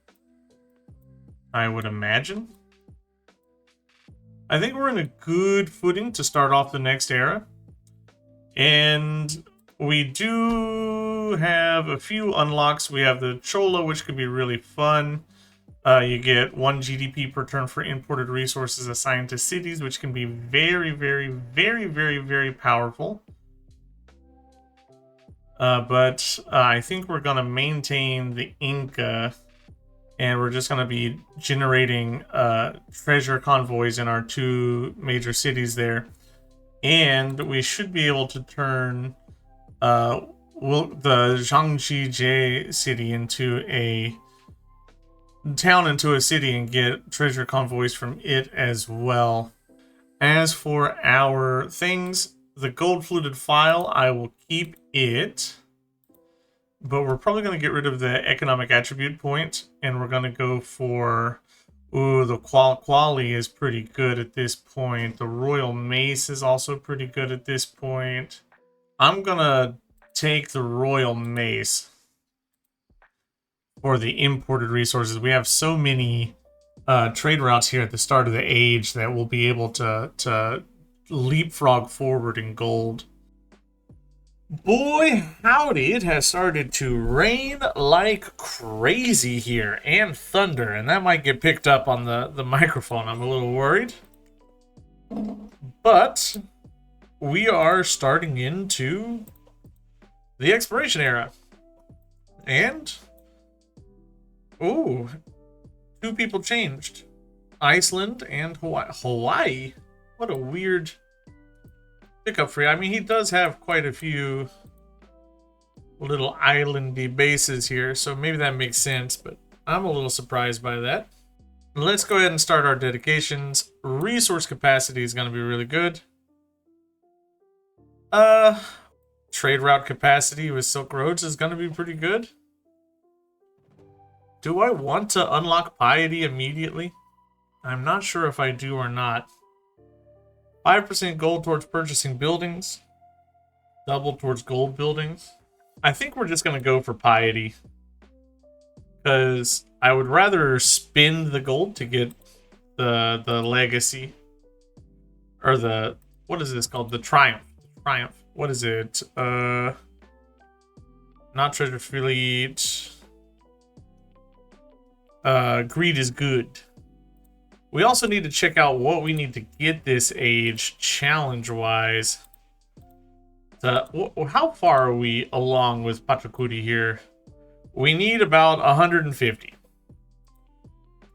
I would imagine. I think we're in a good footing to start off the next era. And we do have a few unlocks. We have the Chola, which could be really fun. You get 1 GDP per turn for imported resources assigned to cities, which can be very, very, very, very, very powerful. But I think we're going to maintain the Inca, and we're just going to be generating treasure convoys in our 2 major cities there. And we should be able to turn the Zhangji city into a town, into a city, and get treasure convoys from it as well. As for our things, the gold fluted file, I will keep it. But we're probably going to get rid of the economic attribute point, and we're going to go for... Ooh, the quali is pretty good at this point. The royal mace is also pretty good at this point. I'm going to take the royal mace for the imported resources. We have so many trade routes here at the start of the age that we'll be able to leapfrog forward in gold. Boy, howdy, it has started to rain like crazy here, and thunder, and that might get picked up on the microphone. I'm a little worried. But we are starting into the exploration era. And, ooh, 2 people changed. Iceland and Hawaii? What a weird pickup for you. I mean, he does have quite a few little islandy bases here, so maybe that makes sense, but I'm a little surprised by that. Let's go ahead and start our dedications. Resource capacity is going to be really good. Trade route capacity with Silk Roads is going to be pretty good. Do I want to unlock piety immediately? I'm not sure if I do or not. 5% gold towards purchasing buildings. Double towards gold buildings. I think we're just going to go for piety. Because I would rather spend the gold to get the legacy. Or the... What is this called? The triumph. Triumph. What is it? Not treasure fleet. Greed is good. We also need to check out what we need to get this age challenge-wise. How far are we along with Pachacuti here? We need about 150.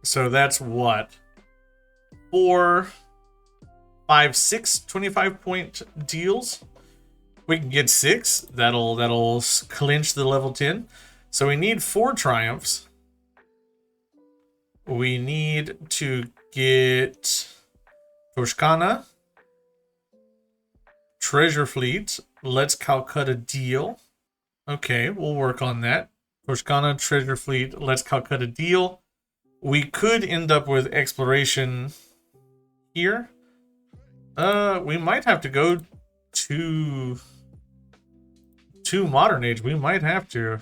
So that's what? 4, 5, 6 25-point deals. We can get 6. That'll clinch the level 10. So we need 4 triumphs. We need to get Toscana, treasure fleet. Let's Calcutta deal. Okay, we'll work on that. Toscana, treasure fleet. Let's Calcutta deal. We could end up with exploration here. We might have to go to modern age. We might have to.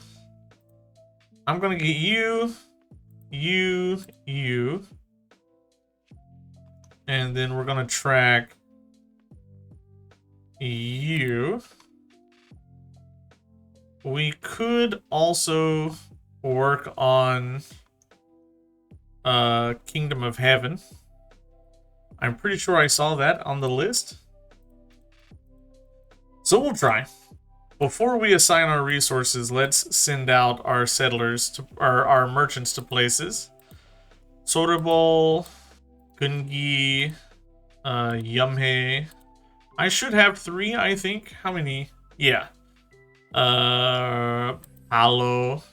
I'm gonna get you, and then we're gonna track you. We could also work on Kingdom of Heaven. I'm pretty sure I saw that on the list. So we'll try. Before we assign our resources, let's send out our settlers to our merchants to places. Sorobol, Gungi, Yumhe. I should have 3, I think. How many? Yeah. Palo.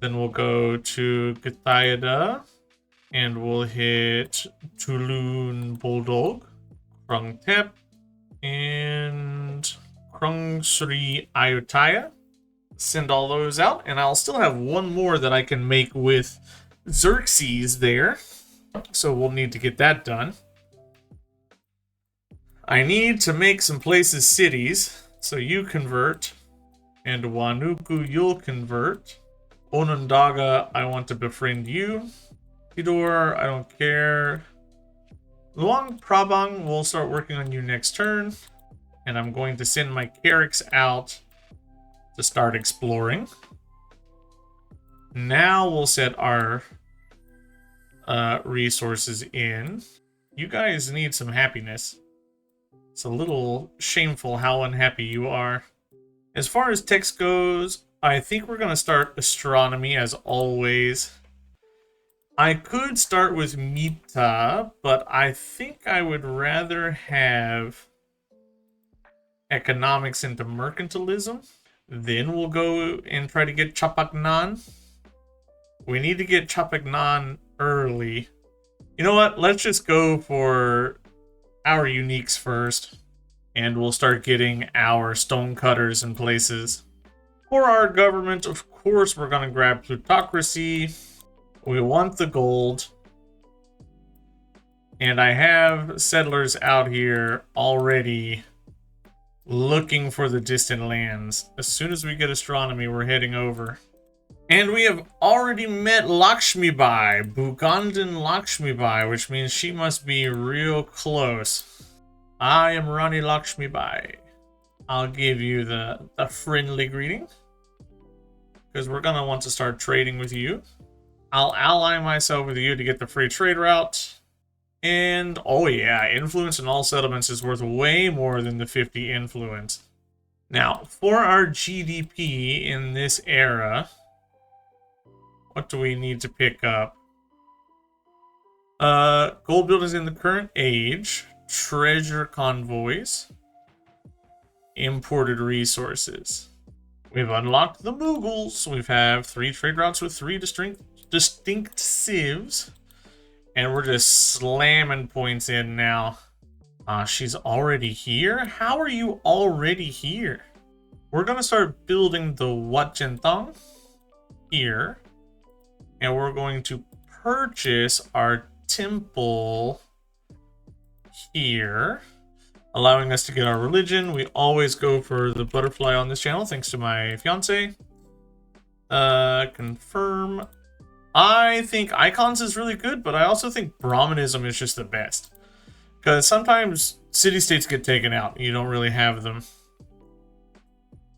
Then we'll go to Githayada. And we'll hit Tulun Bulldog, Krungtep, and Krung Sri Ayutthaya. Send all those out, and I'll still have one more that I can make with Xerxes there. So we'll need to get that done. I need to make some places cities, so you convert. And Wanuku, you'll convert. Onondaga, I want to befriend you. Tidor, I don't care. Luang Prabang, we'll start working on you next turn. And I'm going to send my Carracks out to start exploring. Now we'll set our resources in. You guys need some happiness. It's a little shameful how unhappy you are. As far as text goes, I think we're going to start astronomy as always. I could start with Mita, but I think I would rather have economics into mercantilism. Then we'll go and try to get Chapaknan. We need to get Chapaknan early. You know what? Let's just go for our uniques first. And we'll start getting our stonecutters in places. For our government, of course, we're going to grab plutocracy. We want the gold. And I have settlers out here already looking for the distant lands. As soon as we get astronomy, we're heading over. And we have already met Lakshmi Bai, Bugandan Lakshmi Bai, which means she must be real close. I am Rani Lakshmi Bai. I'll give you the friendly greeting, because we're going to want to start trading with you. I'll ally myself with you to get the free trade route. And, oh yeah, influence in all settlements is worth way more than the 50 influence. Now, for our GDP in this era, what do we need to pick up? Gold buildings in the current age, treasure convoys, imported resources. We've unlocked the Mughals. We have 3 trade routes with 3 distinct civs. And we're just slamming points in now. She's already here? How are you already here? We're going to start building the Wat Jentong here. And we're going to purchase our temple here, allowing us to get our religion. We always go for the butterfly on this channel, thanks to my fiance. Confirm. I think icons is really good, but I also think Brahmanism is just the best. Because sometimes city-states get taken out, and you don't really have them.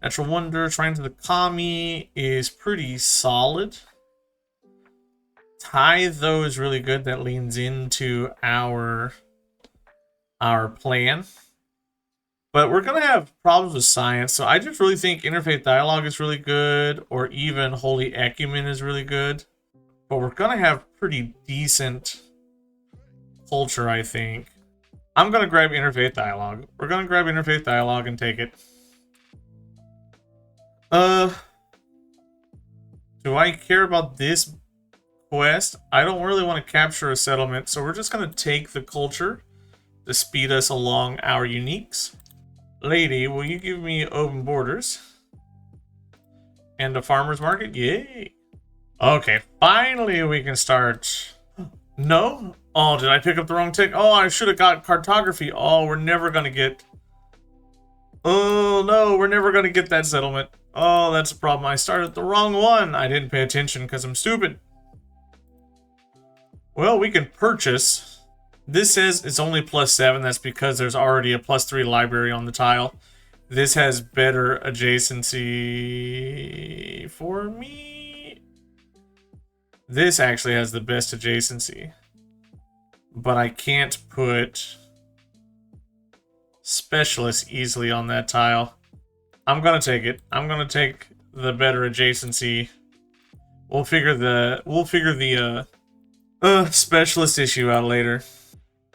Natural Wonder, Shrine to the Kami is pretty solid. Tithe, though, is really good. That leans into our plan. But we're going to have problems with science, so I just really think Interfaith Dialogue is really good, or even Holy Ecumen is really good. But we're going to have pretty decent culture, I think. I'm going to grab Interfaith Dialogue. We're going to grab Interfaith Dialogue and take it. Do I care about this quest? I don't really want to capture a settlement, so we're just going to take the culture to speed us along our uniques. Lady, will you give me open borders? And a farmer's market? Yay! Okay, finally we can start. No? Oh, did I pick up the wrong tick? Oh, I should have got cartography. Oh, we're never gonna get... Oh, no, we're never gonna get that settlement. Oh, that's a problem. I started the wrong one. I didn't pay attention because I'm stupid. Well, we can purchase. This says it's only +7. That's because there's already a +3 library on the tile. This has better adjacency for me. This actually has the best adjacency. But I can't put specialist easily on that tile. I'm gonna take it. I'm gonna take the better adjacency. We'll figure the specialist issue out later.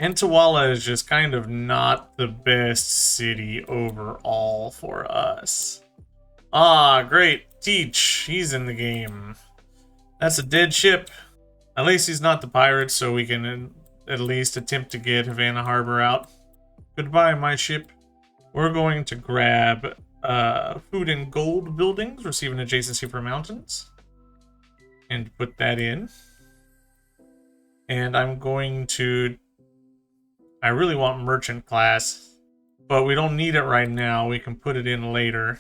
Antawala is just kind of not the best city overall for us. Ah, great. Teach. He's in the game. That's a dead ship. At least he's not the pirate, so we can at least attempt to get Havana Harbor out. Goodbye, my ship. We're going to grab food and gold buildings, receive an adjacency for mountains, and put that in. And I'm going to... I really want merchant class, but we don't need it right now. We can put it in later.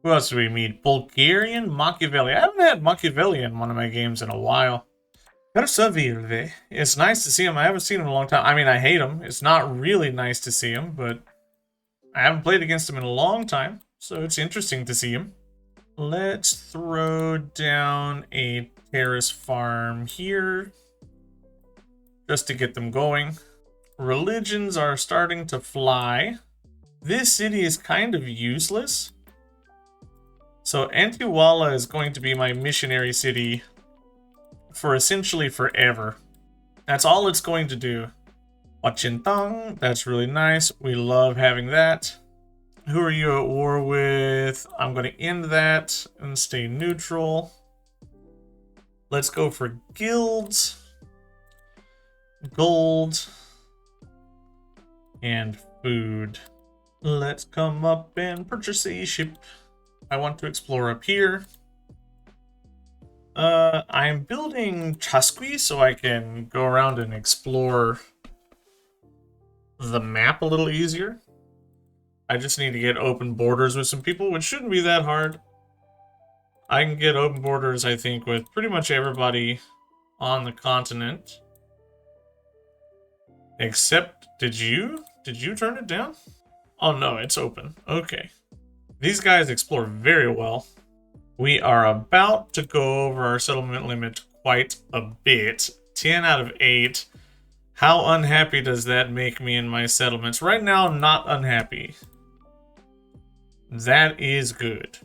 Who else do we meet? Bulgarian Machiavelli. I haven't had Machiavelli in one of my games in a while. It's nice to see him. I haven't seen him in a long time. I mean, I hate him. It's not really nice to see him, but I haven't played against him in a long time, so it's interesting to see him. Let's throw down a terrace farm here just to get them going. Religions are starting to fly. This city is kind of useless. So Antiwala is going to be my missionary city for essentially forever. That's all it's going to do. Wachintang, that's really nice. We love having that. Who are you at war with? I'm going to end that and stay neutral. Let's go for guilds. Gold. And food. Let's come up and purchase a ship. I want to explore up here. I'm building Chasqui so I can go around and explore the map a little easier. I just need to get open borders with some people, which shouldn't be that hard. I can get open borders, I think, with pretty much everybody on the continent. Except, did you turn it down? Oh no, it's open. Okay. These guys explore very well. We are about to go over our settlement limit quite a bit. 10 out of 8. How unhappy does that make me in my settlements? Right now, not unhappy. That is good.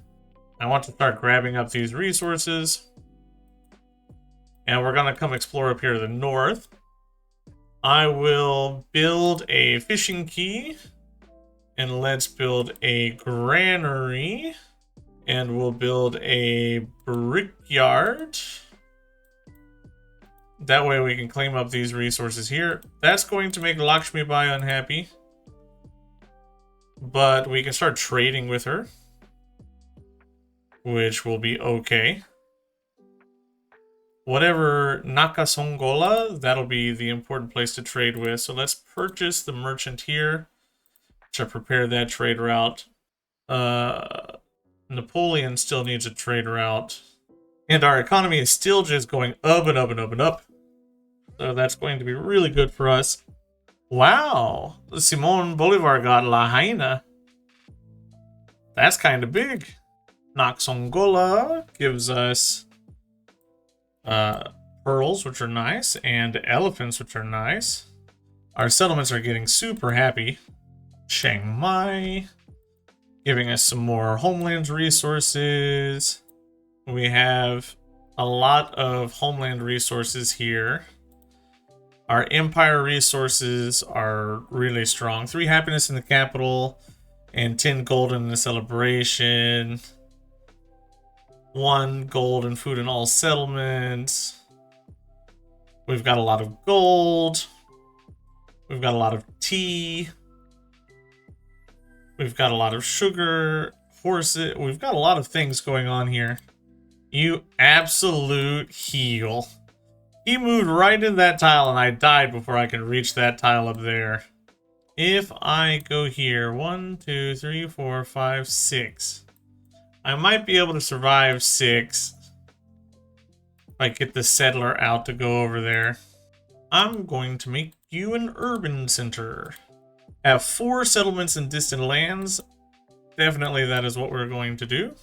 I want to start grabbing up these resources. And we're going to come explore up here to the north. I will build a fishing quay. And let's build a granary. And we'll build a brickyard. That way we can claim up these resources here. That's going to make Lakshmi Bai unhappy. But we can start trading with her. Which will be okay. Whatever Nakasongola, that'll be the important place to trade with. So let's purchase the merchant here to prepare that trade route. Napoleon still needs a trade route. And our economy is still just going up and up and up and up. So that's going to be really good for us. Wow! Simon Bolivar got Lahaina. That's kind of big. Naxongola gives us pearls, which are nice, and elephants, which are nice. Our settlements are getting super happy. Chiang Mai, giving us some more homeland resources. We have a lot of homeland resources here. Our empire resources are really strong. 3 happiness in the capital, and 10 gold in the celebration. 1 gold and food in all settlements. We've got a lot of gold. We've got a lot of tea. We've got a lot of sugar, horses. We've got a lot of things going on here. You absolute heel. He moved right in that tile and I died before I could reach that tile up there. If I go here, 1, 2, 3, 4, 5, 6. I might be able to survive 6. If I get the settler out to go over there. I'm going to make you an urban center. Have 4 settlements in distant lands. Definitely that is what we're going to do.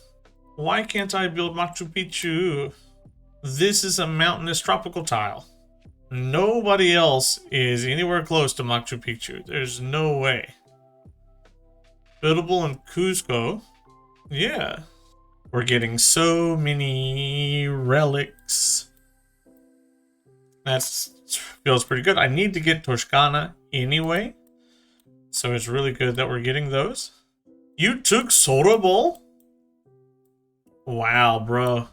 Why can't I build Machu Picchu? This is a mountainous tropical tile. Nobody else is anywhere close to Machu Picchu. There's no way. Buildable in Cusco. Yeah. We're getting so many relics. That feels pretty good. I need to get Toscana anyway. So it's really good that we're getting those. You took Soda Bowl? Wow, bro.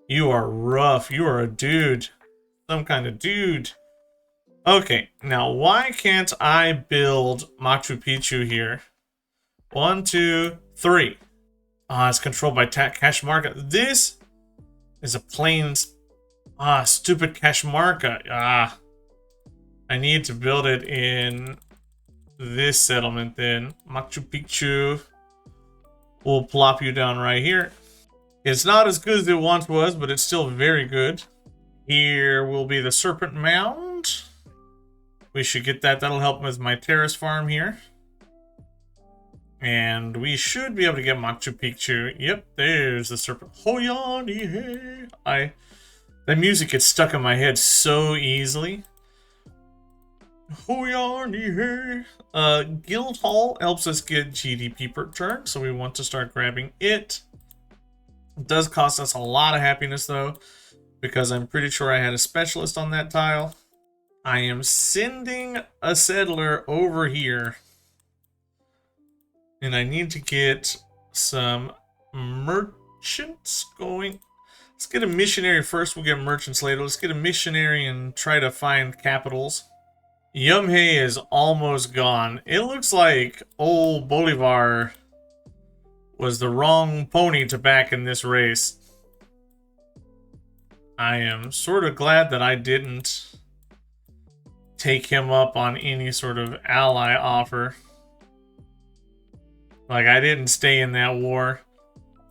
You are rough. You are a dude. Some kind of dude. Okay, now why can't I build Machu Picchu here? 1, 2, 3. Ah, it's controlled by Cash Market. This is a plain... stupid Cash Market. I need to build it in this settlement then. Machu Picchu. We'll plop you down right here. It's not as good as it once was, but it's still very good. Here will be the Serpent Mound. We should get that. That'll help with my terrace farm here. And we should be able to get Machu Picchu. Yep, there's the Serpent. Hoyani hey. That music gets stuck in my head so easily. Hoyani hey. Guild Hall helps us get GDP per turn, so we want to start grabbing it. It does cost us a lot of happiness though, because I'm pretty sure I had a specialist on that tile. I am sending a settler over here. And I need to get some merchants going. Let's get a missionary first. We'll get merchants later. Let's get a missionary and try to find capitals. Yumhei is almost gone. It looks like old Bolivar was the wrong pony to back in this race. I am sort of glad that I didn't take him up on any sort of ally offer. Like, I didn't stay in that war.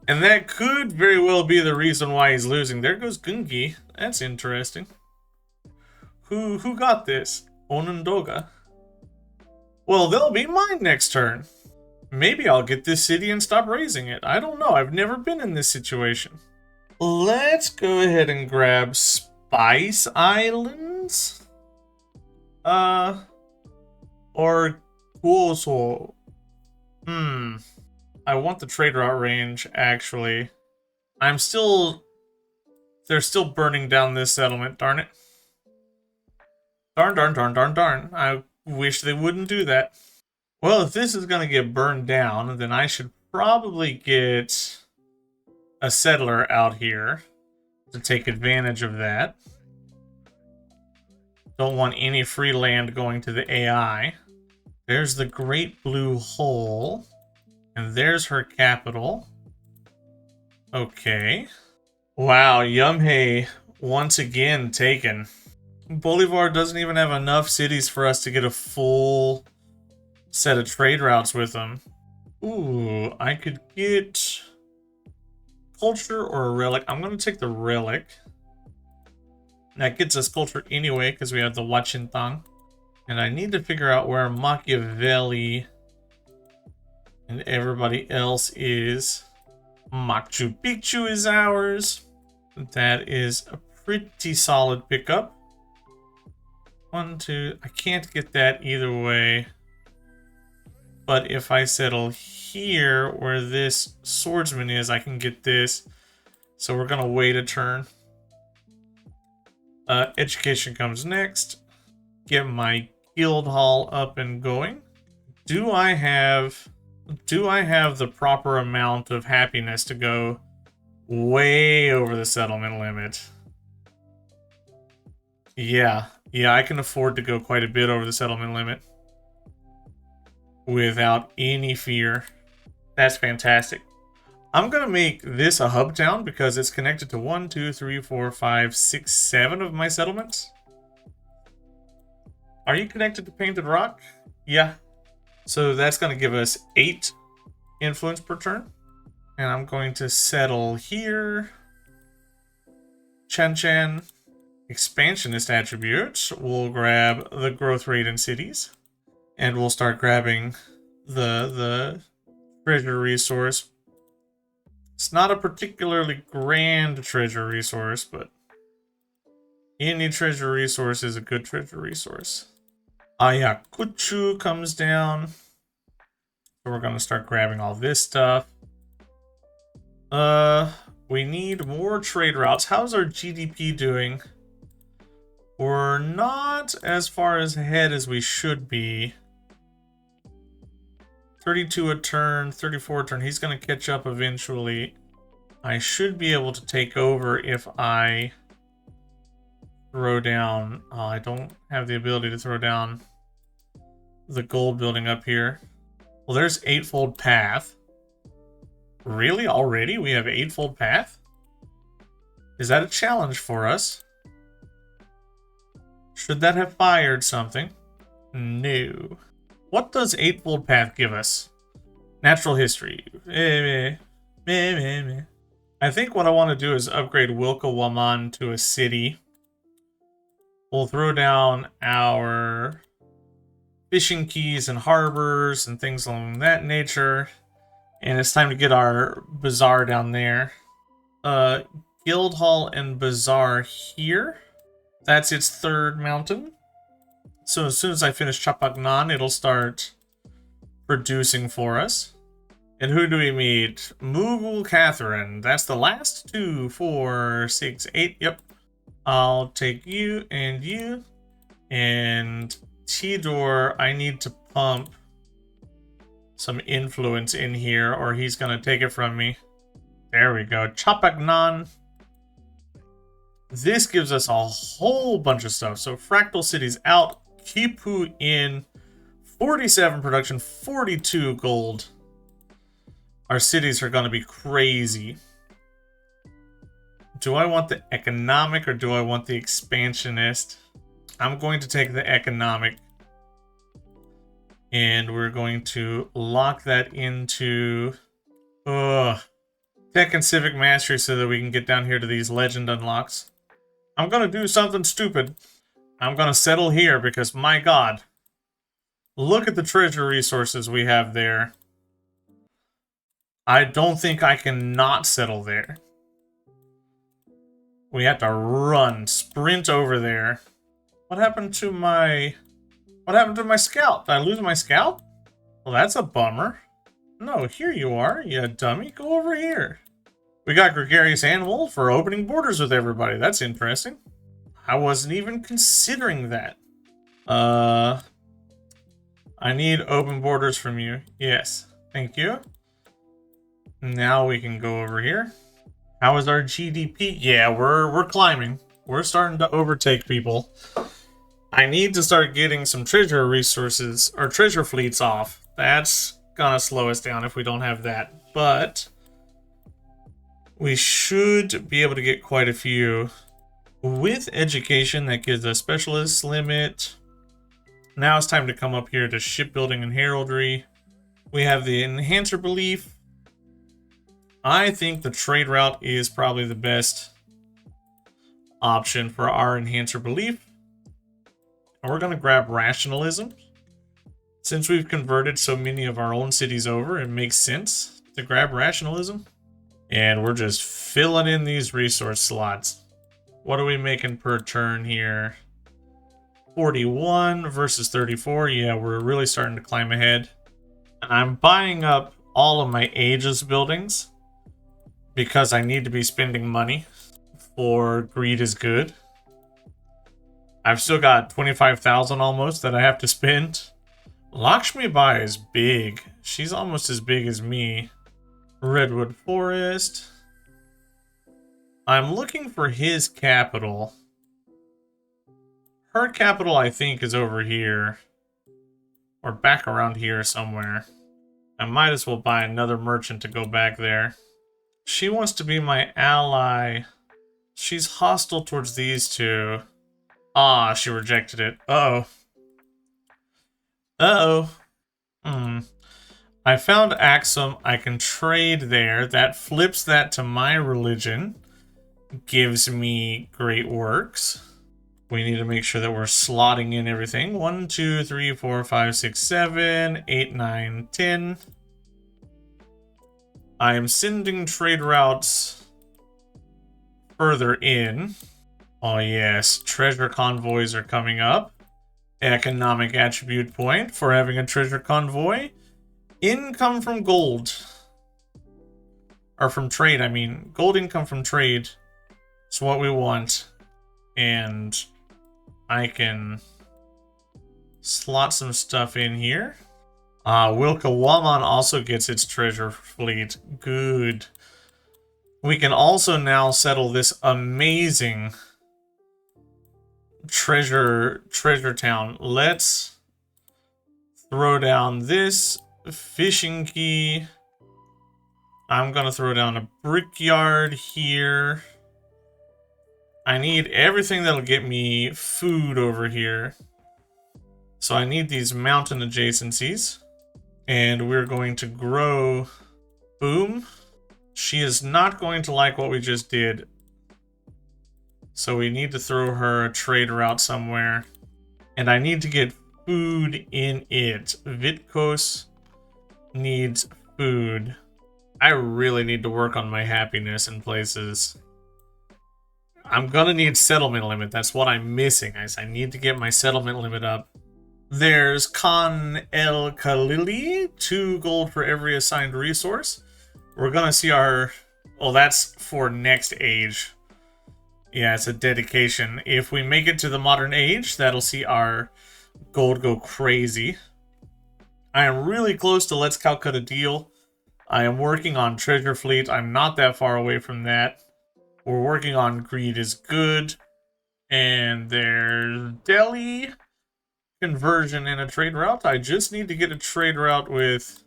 And that could very well be the reason why he's losing. There goes Gungi. That's interesting. Who got this? Onondaga. Well, they'll be mine next turn. Maybe I'll get this city and stop raising it. I don't know. I've never been in this situation. Let's go ahead and grab Spice Islands. Or Kuoso. I want the trade route range, actually. They're still burning down this settlement, darn it. Darn. I wish they wouldn't do that. Well, if this is going to get burned down, then I should probably get a settler out here to take advantage of that. Don't want any free land going to the AI. There's the Great Blue Hole. And there's her capital. Okay. Wow, Yumhei once again taken. Bolivar doesn't even have enough cities for us to get a full set of trade routes with them. Ooh, I could get culture or a relic. I'm going to take the relic. That gets us culture anyway because we have the Wachintang. And I need to figure out where Machiavelli and everybody else is. Machu Picchu is ours. That is a pretty solid pickup. 1, 2. I can't get that either way. But if I settle here where this swordsman is, I can get this. So we're going to wait a turn. Education comes next. Get my guild hall up and going. Do I have the proper amount of happiness to go way over the settlement limit? Yeah, I can afford to go quite a bit over the settlement limit without any fear. That's fantastic. I'm gonna make this a hub town because it's connected to 1, 2, 3, 4, 5, 6, 7 of my settlements. Are you connected to Painted Rock? Yeah. So that's gonna give us 8 influence per turn. And I'm going to settle here. Chan. Expansionist attributes. We'll grab the growth rate in cities. And we'll start grabbing the treasure resource. It's not a particularly grand treasure resource, but any treasure resource is a good treasure resource. Ayacucho comes down. So we're going to start grabbing all this stuff. We need more trade routes. How's our GDP doing? We're not as far ahead as we should be. 32 a turn, 34 a turn. He's going to catch up eventually. I should be able to take over if I throw down... Oh, I don't have the ability to throw down the gold building up here. Well, there's Eightfold Path. Really? Already? We have Eightfold Path? Is that a challenge for us? Should that have fired something? No. What does Eightfold Path give us? Natural history. I think what I want to do is upgrade Wilkawaman to a city. We'll throw down our fishing keys and harbors and things along that nature. And it's time to get our bazaar down there. Guild Hall and bazaar here. That's its 3rd mountain. So as soon as I finish Chapagnan, it'll start producing for us. And who do we meet? Mughal Catherine. That's the last 2, 4, 6, 8. Yep. I'll take you and you. And Tidor, I need to pump some influence in here or he's going to take it from me. There we go. Chapagnan. This gives us a whole bunch of stuff. So Fractal City's out. Kipu in. 47 production, 42 gold. Our cities are going to be crazy. Do I want the economic or do I want the expansionist? I'm going to take the economic. And we're going to lock that into Tech and Civic Mastery so that we can get down here to these legend unlocks. I'm going to do something stupid. I'm going to settle here because, my god, look at the treasure resources we have there. I don't think I can not settle there. We have to run, sprint over there. What happened to my... What happened to my scout? Did I lose my scout? Well, that's a bummer. No, here you are, you dummy. Go over here. We got Gregarious Animal for opening borders with everybody. That's interesting. I wasn't even considering that. I need open borders from you. Yes, thank you. Now we can go over here. How is our GDP? Yeah, we're climbing. We're starting to overtake people. I need to start getting some treasure resources or treasure fleets off. That's gonna slow us down if we don't have that. But we should be able to get quite a few. With education, that gives us specialist limit. Now it's time to come up here to shipbuilding and heraldry. We have the enhancer belief. I think the trade route is probably the best option for our enhancer belief. And we're going to grab rationalism. Since we've converted so many of our own cities over, it makes sense to grab rationalism. And we're just filling in these resource slots. What are we making per turn here? 41 versus 34. Yeah, we're really starting to climb ahead. And I'm buying up all of my Aegis buildings because I need to be spending money for Greed is Good. I've still got 25,000 almost that I have to spend. Lakshmi Bai is big. She's almost as big as me. Redwood Forest. I'm looking for his capital. Her capital, I think, is over here. Or back around here somewhere. I might as well buy another merchant to go back there. She wants to be my ally. She's hostile towards these two. Ah, she rejected it. Uh-oh. Uh-oh. I found Axum. I can trade there. That flips that to my religion. Gives me great works. We need to make sure that we're slotting in everything. 1, 2, 3, 4, 5, 6, 7, 8, 9, 10. I am sending trade routes further in. Oh yes, treasure convoys are coming up. Economic attribute point for having a treasure convoy. Income from gold. Or from trade, I mean. Gold income from trade is what we want. And I can slot some stuff in here. Wilkawaman also gets its treasure fleet. Good. We can also now settle this amazing treasure town. Let's throw down this fishing key. I'm gonna throw down a brickyard here. I need everything that'll get me food over here. So I need these mountain adjacencies. And we're going to grow. Boom. She is not going to like what we just did. So we need to throw her a trade route somewhere. And I need to get food in it. Vitkos needs food. I really need to work on my happiness in places. I'm gonna need settlement limit. That's what I'm missing, guys. I need to get my settlement limit up. There's Khan El Khalili, 2 gold for every assigned resource. We're gonna see our... Well, that's for next age. Yeah, it's a dedication. If we make it to the modern age, that'll see our gold go crazy. I am really close to Let's Calcutta Deal. I am working on Treasure Fleet. I'm not that far away from that. We're working on Greed is Good. And there's Delhi conversion in a trade route. I just need to get a trade route with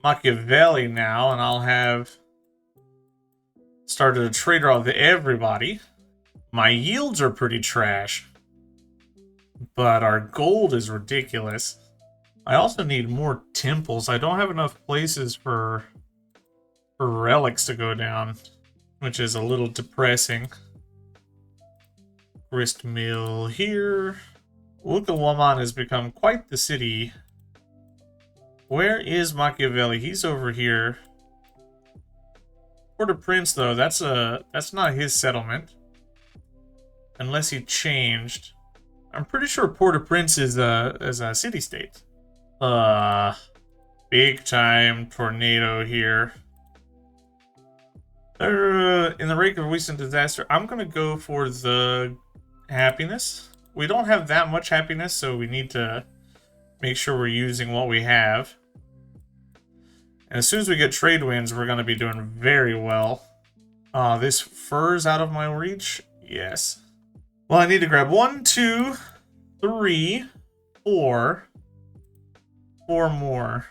Machiavelli now, and I'll have started a trade route with everybody. My yields are pretty trash, but our gold is ridiculous. I also need more temples. I don't have enough places for relics to go down, which is a little depressing. Grist mill here. Wilkawaman has become quite the city. Where is Machiavelli? He's over here. Port-au-Prince, though, that's not his settlement. Unless he changed. I'm pretty sure Port-au-Prince is a city-state. Big time tornado here. In the wake of a recent disaster, I'm gonna go for the happiness. We don't have that much happiness, so we need to make sure we're using what we have. And as soon as we get trade wins, we're gonna be doing very well. This fur's out of my reach. Yes. Well, I need to grab 1, 2, 3, 4. 4 more.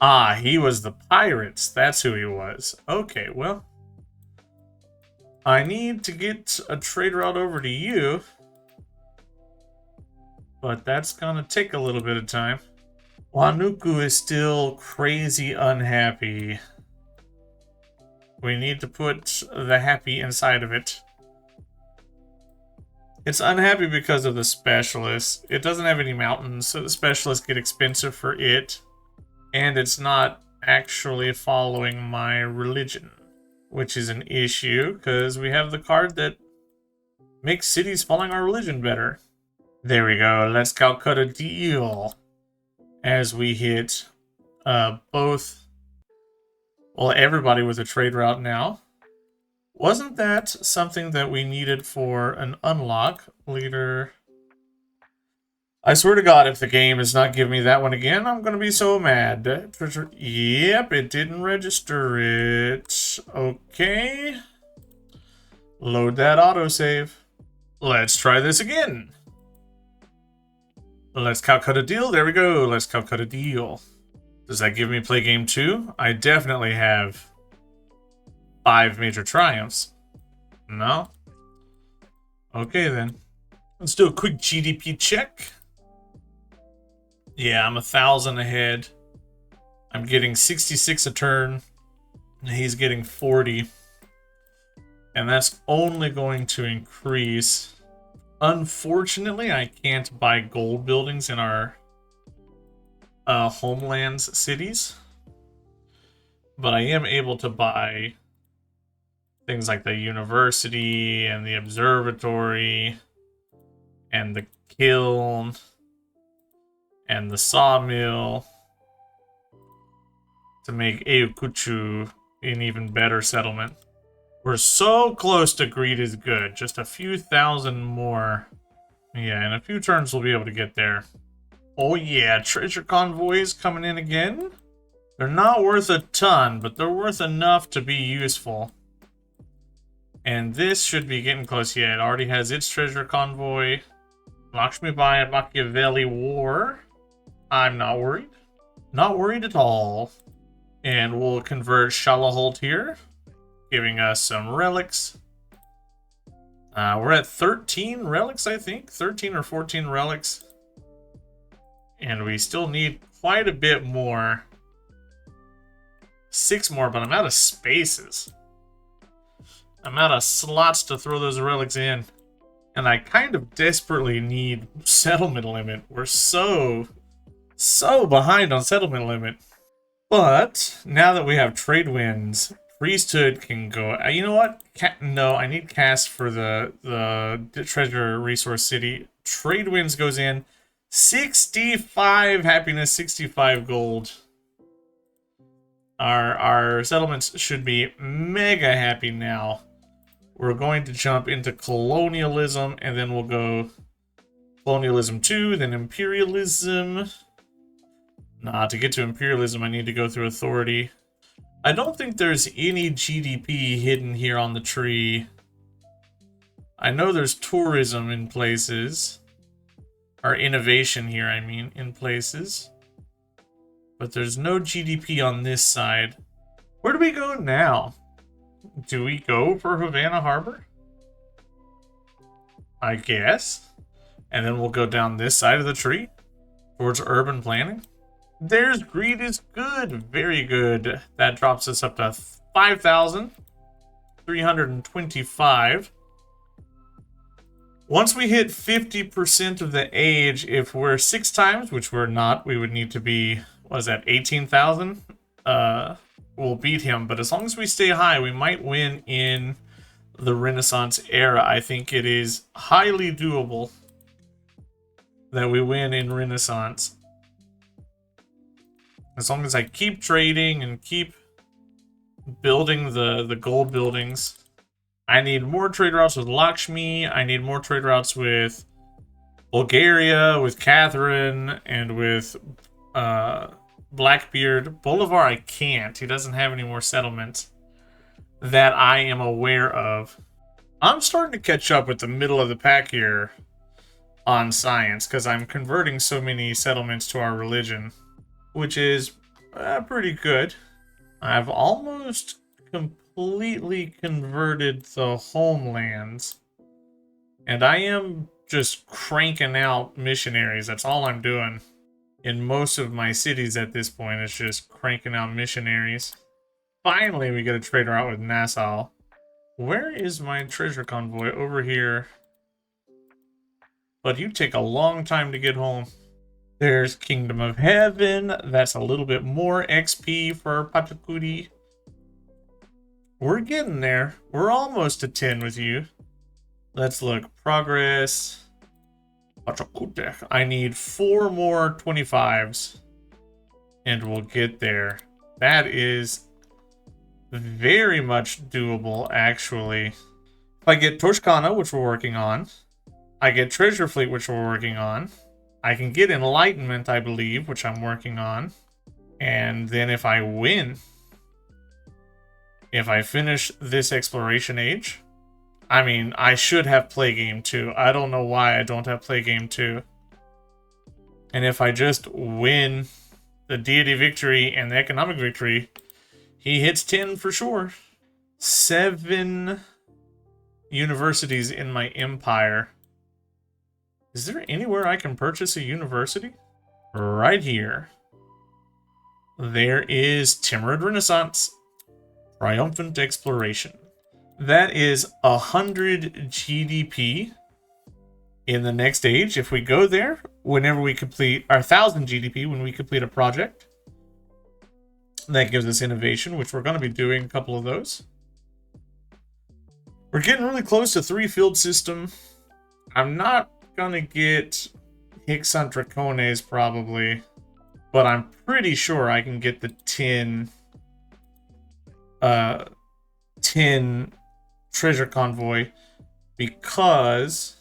Ah, he was the pirates. That's who he was. Okay, well. I need to get a trade route over to you. But that's gonna take a little bit of time. Wanuku is still crazy unhappy. We need to put the happy inside of it. It's unhappy because of the specialist. It doesn't have any mountains, so the specialists get expensive for it. And it's not actually following my religion, which is an issue, because we have the card that makes cities following our religion better. There we go. Let's Calcutta Deal. As we hit both... Well, everybody with a trade route now. Wasn't that something that we needed for an unlock? Leader... I swear to God, if the game is not giving me that one again, I'm going to be so mad. Yep, it didn't register it. Okay. Load that autosave. Let's try this again. Let's Calcutta Deal. There we go. Let's Calcutta Deal. Does that give me play game 2? I definitely have 5 major triumphs. No? Okay, then. Let's do a quick GDP check. Yeah, I'm 1,000 ahead. I'm getting 66 a turn. He's getting 40. And that's only going to increase. Unfortunately, I can't buy gold buildings in our homelands cities. But I am able to buy things like the university and the observatory and the kiln and the sawmill to make Ayacucho an even better settlement. We're so close to greed is good. Just a few thousand more. Yeah, in a few turns we'll be able to get there. Oh yeah, treasure convoys coming in again. They're not worth a ton, but they're worth enough to be useful. And this should be getting close. Yeah, it already has its treasure convoy. Lakshmi Bai and Machiavelli War. I'm not worried. Not worried at all. And we'll convert Shalaholt here, giving us some relics. We're at 13 relics, I think. 13 or 14 relics. And we still need quite a bit more. 6 more, but I'm out of spaces. I'm out of slots to throw those relics in. And I kind of desperately need settlement limit. We're so behind on settlement limit. But now that we have trade winds, priesthood can go. You know what? No, I need cast for the treasure resource city. Trade winds goes in. 65 happiness, 65 gold. Our settlements should be mega happy now. We're going to jump into colonialism, and then we'll go colonialism 2, then imperialism. Nah, to get to imperialism, I need to go through authority. I don't think there's any GDP hidden here on the tree. I know there's tourism in places. Or innovation here, I mean, in places. But there's no GDP on this side. Where do we go now? Do we go for Havana Harbor? I guess. And then we'll go down this side of the tree towards urban planning. There's greed is good. Very good. That drops us up to 5,325. Once we hit 50% of the age, if we're 6 times, which we're not, we would need to be, what is that, 18,000? We'll beat him. But as long as we stay high, we might win in the Renaissance era. I think it is highly doable that we win in Renaissance. As long as I keep trading and keep building the gold buildings. I need more trade routes with Lakshmi. I need more trade routes with Bulgaria, with Catherine, and with Blackbeard. Bolivar, I can't. He doesn't have any more settlements that I am aware of. I'm starting to catch up with the middle of the pack here on science because I'm converting so many settlements to our religion, which is pretty good. I've almost completely converted the homelands, and I am just cranking out missionaries. That's all I'm doing in most of my cities at this point. It's just cranking out missionaries. Finally, we get a trader out with Nassau. Where is my treasure convoy? Over here. But you take a long time to get home. There's Kingdom of Heaven. That's a little bit more XP for Pachacuti. We're getting there. We're almost to 10 with you. Let's look. Progress. Pachacuti. I need 4 more 25s. And we'll get there. That is very much doable, actually. If I get Toshkana, which we're working on. I get Treasure Fleet, which we're working on. I can get Enlightenment, I believe, which I'm working on. And then if I win, if I finish this exploration age, I mean, I should have Play Game 2. I don't know why I don't have Play Game 2. And if I just win the deity victory and the economic victory, he hits 10 for sure. 7 universities in my empire. Is there anywhere I can purchase a university? Right here. There is Timurid Renaissance. Triumphant Exploration. That is 100 GDP in the next age. If we go there, whenever we complete our 1000 GDP, when we complete a project, that gives us innovation, which we're going to be doing a couple of those. We're getting really close to 3 field system. I'm not going to get Hicks on Dracones probably, but I'm pretty sure I can get the 10 treasure convoy, because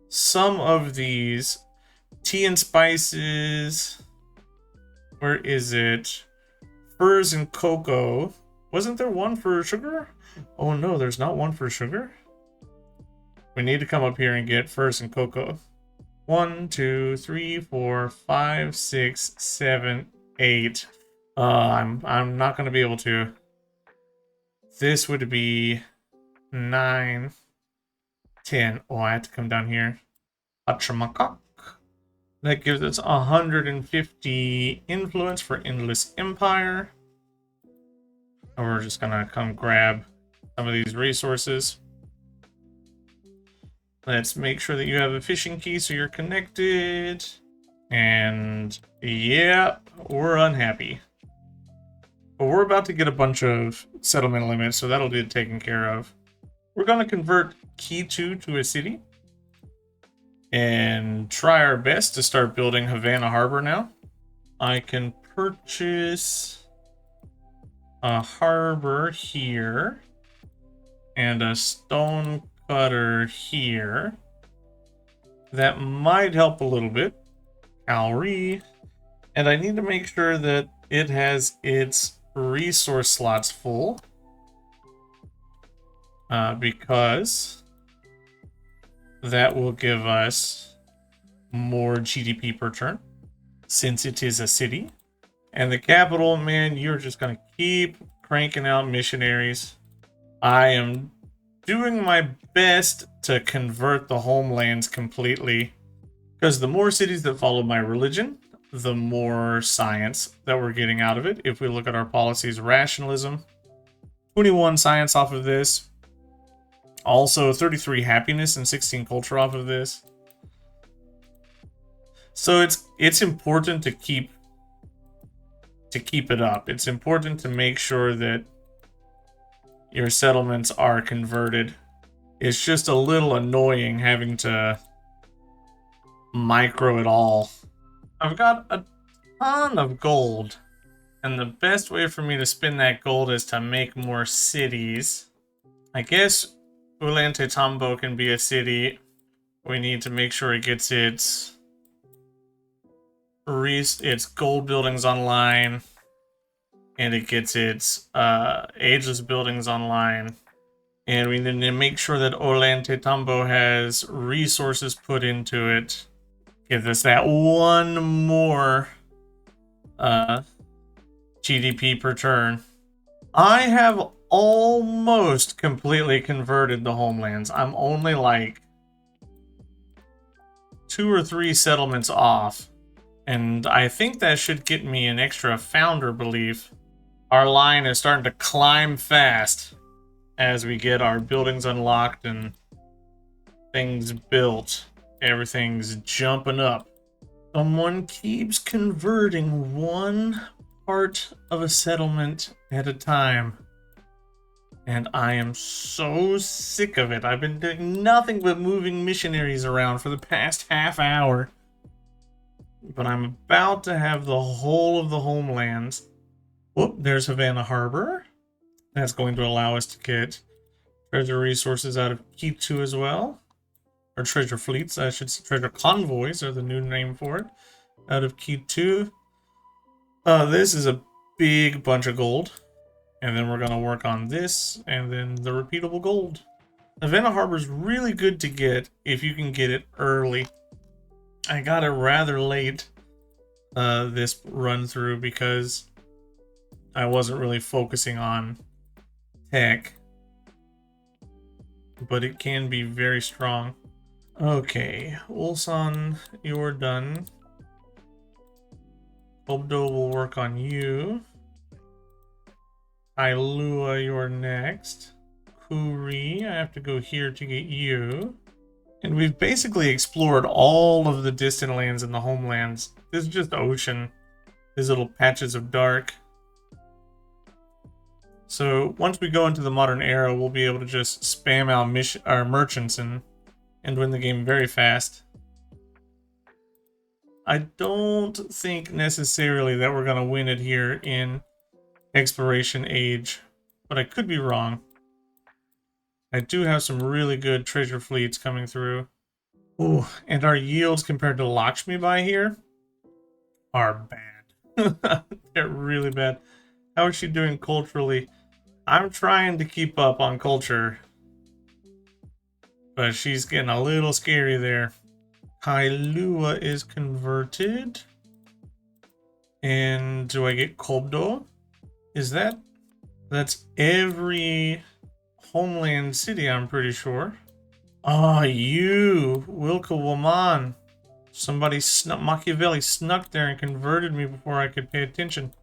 some of these tea and spices, where is it? Furs and cocoa. Wasn't there one for sugar? Oh no, there's not one for sugar. We need to come up here and get furs and cocoa. 1, 2, 3, 4, 5, 6, 7, 8. I'm not gonna be able to. This would be 9, 10. Oh, I have to come down here. Pachacuti. That gives us 150 influence for Endless Empire. And we're just gonna come grab some of these resources. Let's make sure that you have a fishing key so you're connected. And yeah, we're unhappy. But we're about to get a bunch of settlement limits, so that'll be taken care of. We're going to convert Key 2 to a city. And try our best to start building Havana Harbor now. I can purchase a harbor here. And a stone cutter here. That might help a little bit. Calorie. And I need to make sure that it has its resource slots full, because that will give us more GDP per turn, since it is a city. And the capital, man, you're just gonna keep cranking out missionaries. I am doing my best to convert the homelands completely, because the more cities that follow my religion, the more science that we're getting out of it. If we look at our policies, rationalism, 21 science off of this. Also 33 happiness and 16 culture off of this. So it's important to keep it up. It's important to make sure that your settlements are converted. It's just a little annoying having to micro it all. I've got a ton of gold, and the best way for me to spend that gold is to make more cities. I guess Ollantaytambo can be a city. We need to make sure it gets its gold buildings online, and it gets its ageless buildings online. And we need to make sure that Ollantaytambo has resources put into it. Give us that one more GDP per turn. I have almost completely converted the homelands. I'm only like 2 or 3 settlements off. And I think that should get me an extra founder belief. Our line is starting to climb fast as we get our buildings unlocked and things built. Everything's jumping up. Someone keeps converting one part of a settlement at a time. And I am so sick of it. I've been doing nothing but moving missionaries around for the past half hour. But I'm about to have the whole of the homelands. Whoop, there's Havana Harbor. That's going to allow us to get treasure resources out of Key 2 as well. Or treasure fleets, I should say. Treasure convoys are the new name for it. Out of Key 2. This is a big bunch of gold. And then we're going to work on this, and then the repeatable gold. Havana Harbor is really good to get if you can get it early. I got it rather late this run through because I wasn't really focusing on heck. But it can be very strong. Okay, Ulsan, you're done. Obdo will work on you. Kailua, you're next. Kuri, I have to go here to get you. And we've basically explored all of the distant lands and the homelands. This is just ocean. These little patches of dark. So once we go into the modern era, we'll be able to just spam out our merchants and win the game very fast. I don't think necessarily that we're going to win it here in Exploration Age, but I could be wrong. I do have some really good treasure fleets coming through. Oh, and our yields compared to Lakshmi Bai here are bad. They're really bad. How is she doing culturally? I'm trying to keep up on culture, but she's getting a little scary there. Kailua is converted. And do I get Kobdo? Is that's every homeland city, I'm pretty sure. Ah, you, Wilka Waman. Somebody Machiavelli snuck there and converted me before I could pay attention.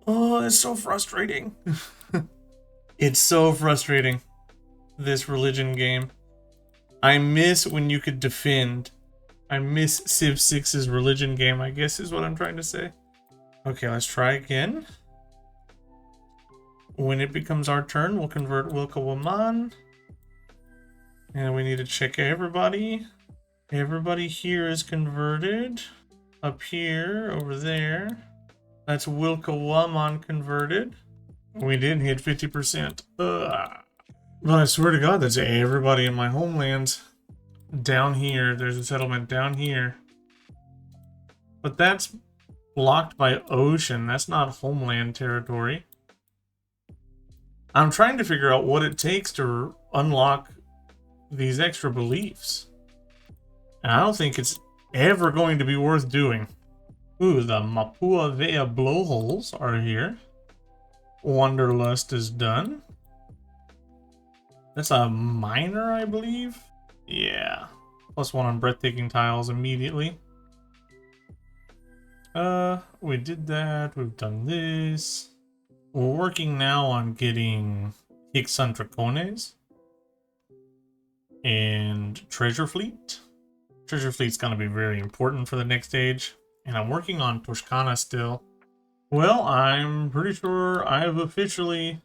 Oh, it's so frustrating. It's so frustrating, this religion game. I miss when you could defend. I miss Civ 6's religion game, I guess is what I'm trying to say. Okay, let's try again. When it becomes our turn, we'll convert Wilka Waman. And we need to check everybody. Everybody here is converted. Up here, over there. That's Wilka Waman converted. We didn't hit 50%. Ugh. But I swear to God, that's everybody in my homelands. Down here, there's a settlement down here. But that's blocked by ocean. That's not homeland territory. I'm trying to figure out what it takes to unlock these extra beliefs. And I don't think it's ever going to be worth doing. Ooh, the Mapua Vea blowholes are here. Wanderlust is done. That's a miner, I believe. Yeah. +1 on breathtaking tiles immediately. We did that. We've done this. We're working now on getting Hixan Dracones and Treasure Fleet. Treasure Fleet's gonna be very important for the next stage. And I'm working on Toscana still. Well, I'm pretty sure I've officially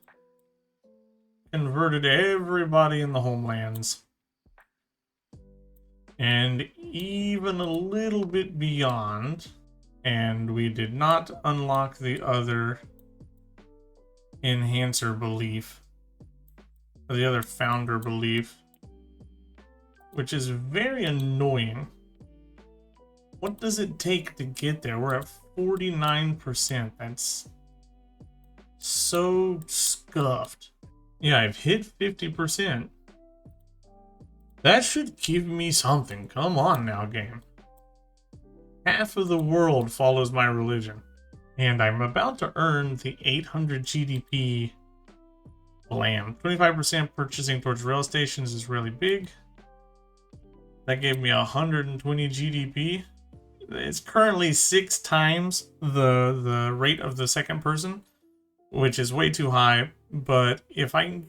converted everybody in the homelands. And even a little bit beyond. And we did not unlock the other enhancer belief. Or the other founder belief. Which is very annoying. What does it take to get there? We're at 49%. That's so scuffed. Yeah, I've hit 50%. That should give me something. Come on now, game. Half of the world follows my religion. And I'm about to earn the 800 GDP land. 25% purchasing towards rail stations is really big. That gave me 120 GDP. It's currently 6 times the rate of the second person, which is way too high. But if I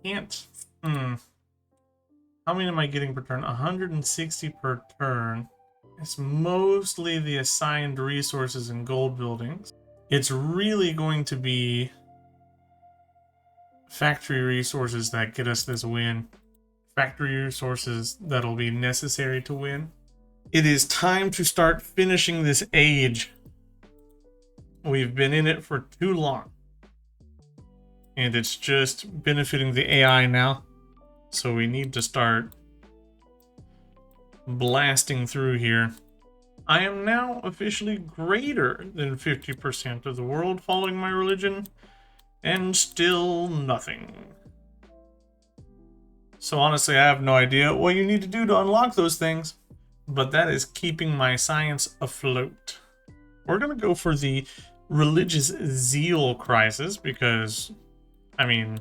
can't... How many am I getting per turn? 160 per turn. It's mostly the assigned resources and gold buildings. It's really going to be factory resources that get us this win. Factory resources that'll be necessary to win. It is time to start finishing this age. We've been in it for too long. And it's just benefiting the AI now. So we need to start blasting through here. I am now officially greater than 50% of the world following my religion, and still nothing. So honestly, I have no idea what you need to do to unlock those things, but that is keeping my science afloat. We're going to go for the religious zeal crisis because I mean,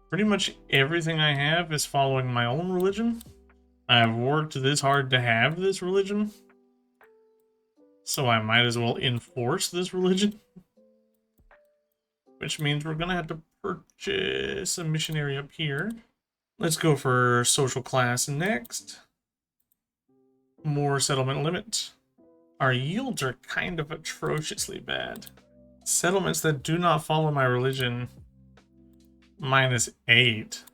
pretty much everything I have is following my own religion. I've worked this hard to have this religion, so I might as well enforce this religion. Which means we're gonna have to purchase a missionary up here. Let's go for social class next. More settlement limit. Our yields are kind of atrociously bad. Settlements that do not follow my religion, -8.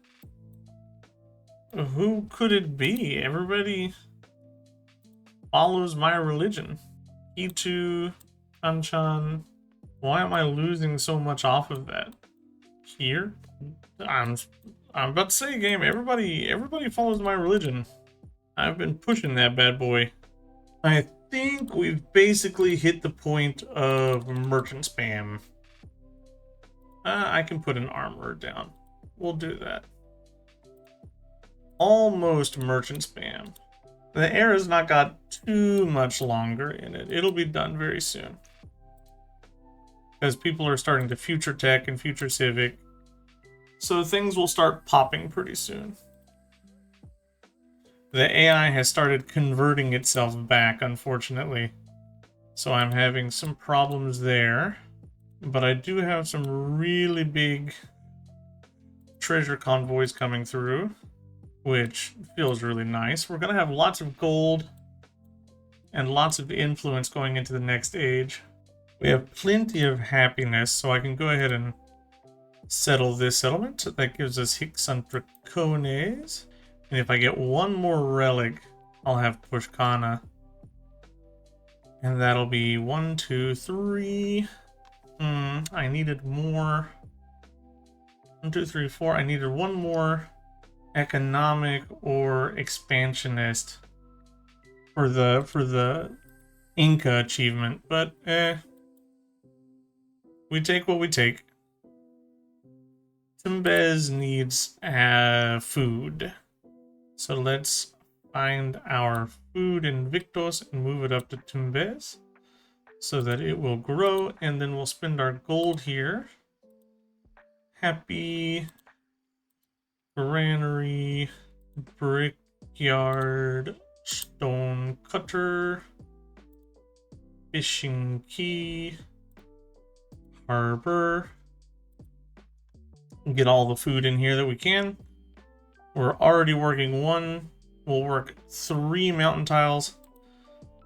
Who could it be? Everybody follows my religion. E2, Anchan. Why am I losing so much off of that? Here? I'm about to say, game, everybody follows my religion. I've been pushing that bad boy. I think we've basically hit the point of merchant spam. I can put an armorer down. We'll do that. Almost merchant spam. The era's not got too much longer in it. It'll be done very soon. Because people are starting to future tech and future civic. So things will start popping pretty soon. The AI has started converting itself back, unfortunately. So I'm having some problems there. But I do have some really big treasure convoys coming through, which feels really nice. We're going to have lots of gold and lots of influence going into the next age. We have plenty of happiness, so I can go ahead and settle this settlement. That gives us Hicks on Dracones. And if I get one more relic, I'll have Toshkana. And that'll be 1, 2, 3. I needed more. 1, 2, 3, 4. I needed one more economic or expansionist for the Inca achievement, but we take what we take. Tumbes needs food. So let's find our food in Victos and move it up to Tumbes so that it will grow, and then we'll spend our gold here. Happy granary, brickyard, stone cutter, fishing key, harbor. Get all the food in here that we can. We're already working 1. We'll work 3 mountain tiles.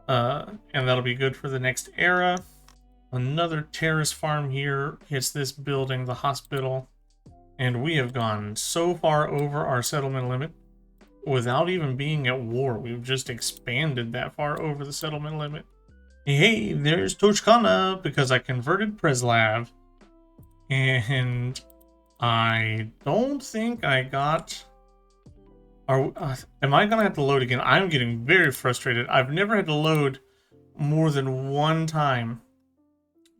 And that'll be good for the next era. Another terrace farm here hits this building, the hospital. And we have gone so far over our settlement limit without even being at war. We've just expanded that far over the settlement limit. Hey, there's Toshkana because I converted Preslav. And I don't think I got... am I going to have to load again? I'm getting very frustrated. I've never had to load more than one time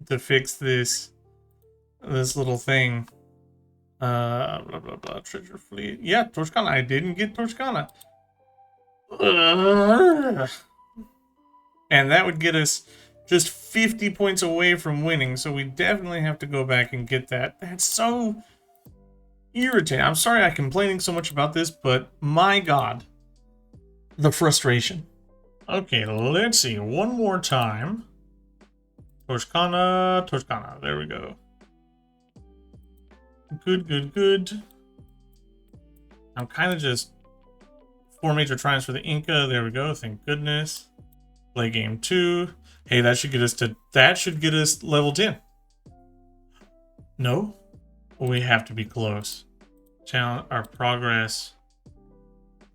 to fix this little thing. Blah, blah, blah, treasure fleet. Yeah, Toshkana. I didn't get Toshkana. And that would get us just 50 points away from winning, so we definitely have to go back and get that. That's so irritating. I'm sorry I'm complaining so much about this, but my god, the frustration. Okay, let's see. One more time. Toshkana, Toshkana. There we go. Good, good, good. I'm kind of just 4 major triumphs for the Inca. There we go. Thank goodness. Play game 2. Hey, that should get us level 10. No, we have to be close. Challenge our progress.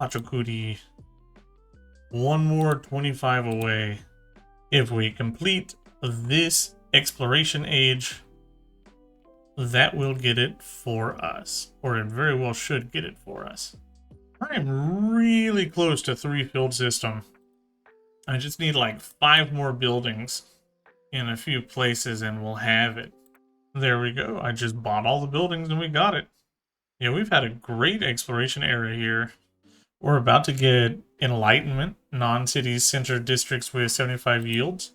Pachacuti. 1 more 25 away. If we complete this exploration age, that will get it for us, or it very well should get it for us. I'm really close to 3-field system. I just need like 5 more buildings in a few places and we'll have it. There we go. I just bought all the buildings and we got it. Yeah, we've had a great exploration area here. We're about to get enlightenment, non-city center districts with 75 yields.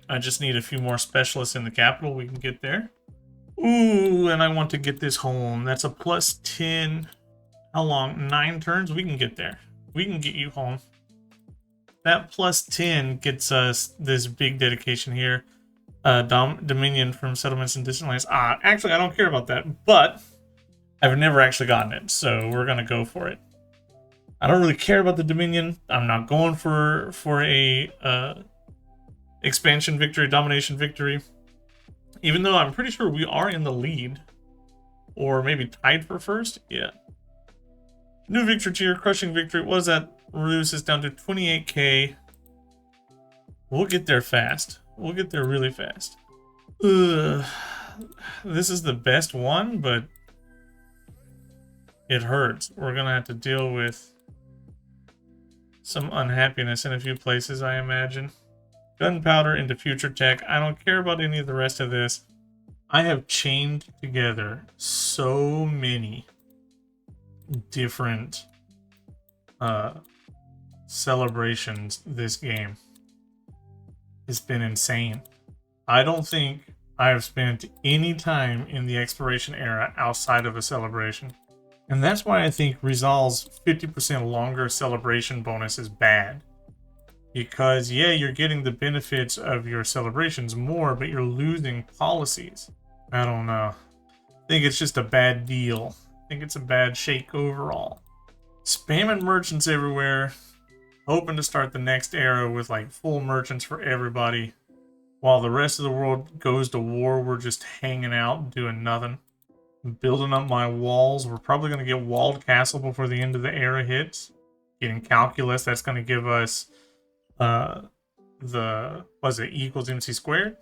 I just need a few more specialists in the capital. We can get there. Ooh, and I want to get this home. That's a plus 10. How long? 9 turns? We can get there. We can get you home. That plus 10 gets us this big dedication here. Dominion from settlements and distant lands. Actually, I don't care about that, but I've never actually gotten it, so we're going to go for it. I don't really care about the Dominion. I'm not going for a expansion victory, domination victory. Even though I'm pretty sure we are in the lead. Or maybe tied for first? Yeah. New victory tier, crushing victory. What is that? Reduces down to 28k. We'll get there fast. We'll get there really fast. Ugh. This is the best one, but it hurts. We're gonna have to deal with some unhappiness in a few places, I imagine. Gunpowder into future tech. I don't care about any of the rest of this. I have chained together so many different celebrations this game. It's been insane. I don't think I have spent any time in the exploration era outside of a celebration. And that's why I think Rizal's 50% longer celebration bonus is bad. Because, yeah, you're getting the benefits of your celebrations more, but you're losing policies. I don't know. I think it's just a bad deal. I think it's a bad shake overall. Spamming merchants everywhere. Hoping to start the next era with like full merchants for everybody. While the rest of the world goes to war, we're just hanging out doing nothing. Building up my walls. We're probably going to get walled castle before the end of the era hits. Getting calculus, that's going to give us equals MC squared?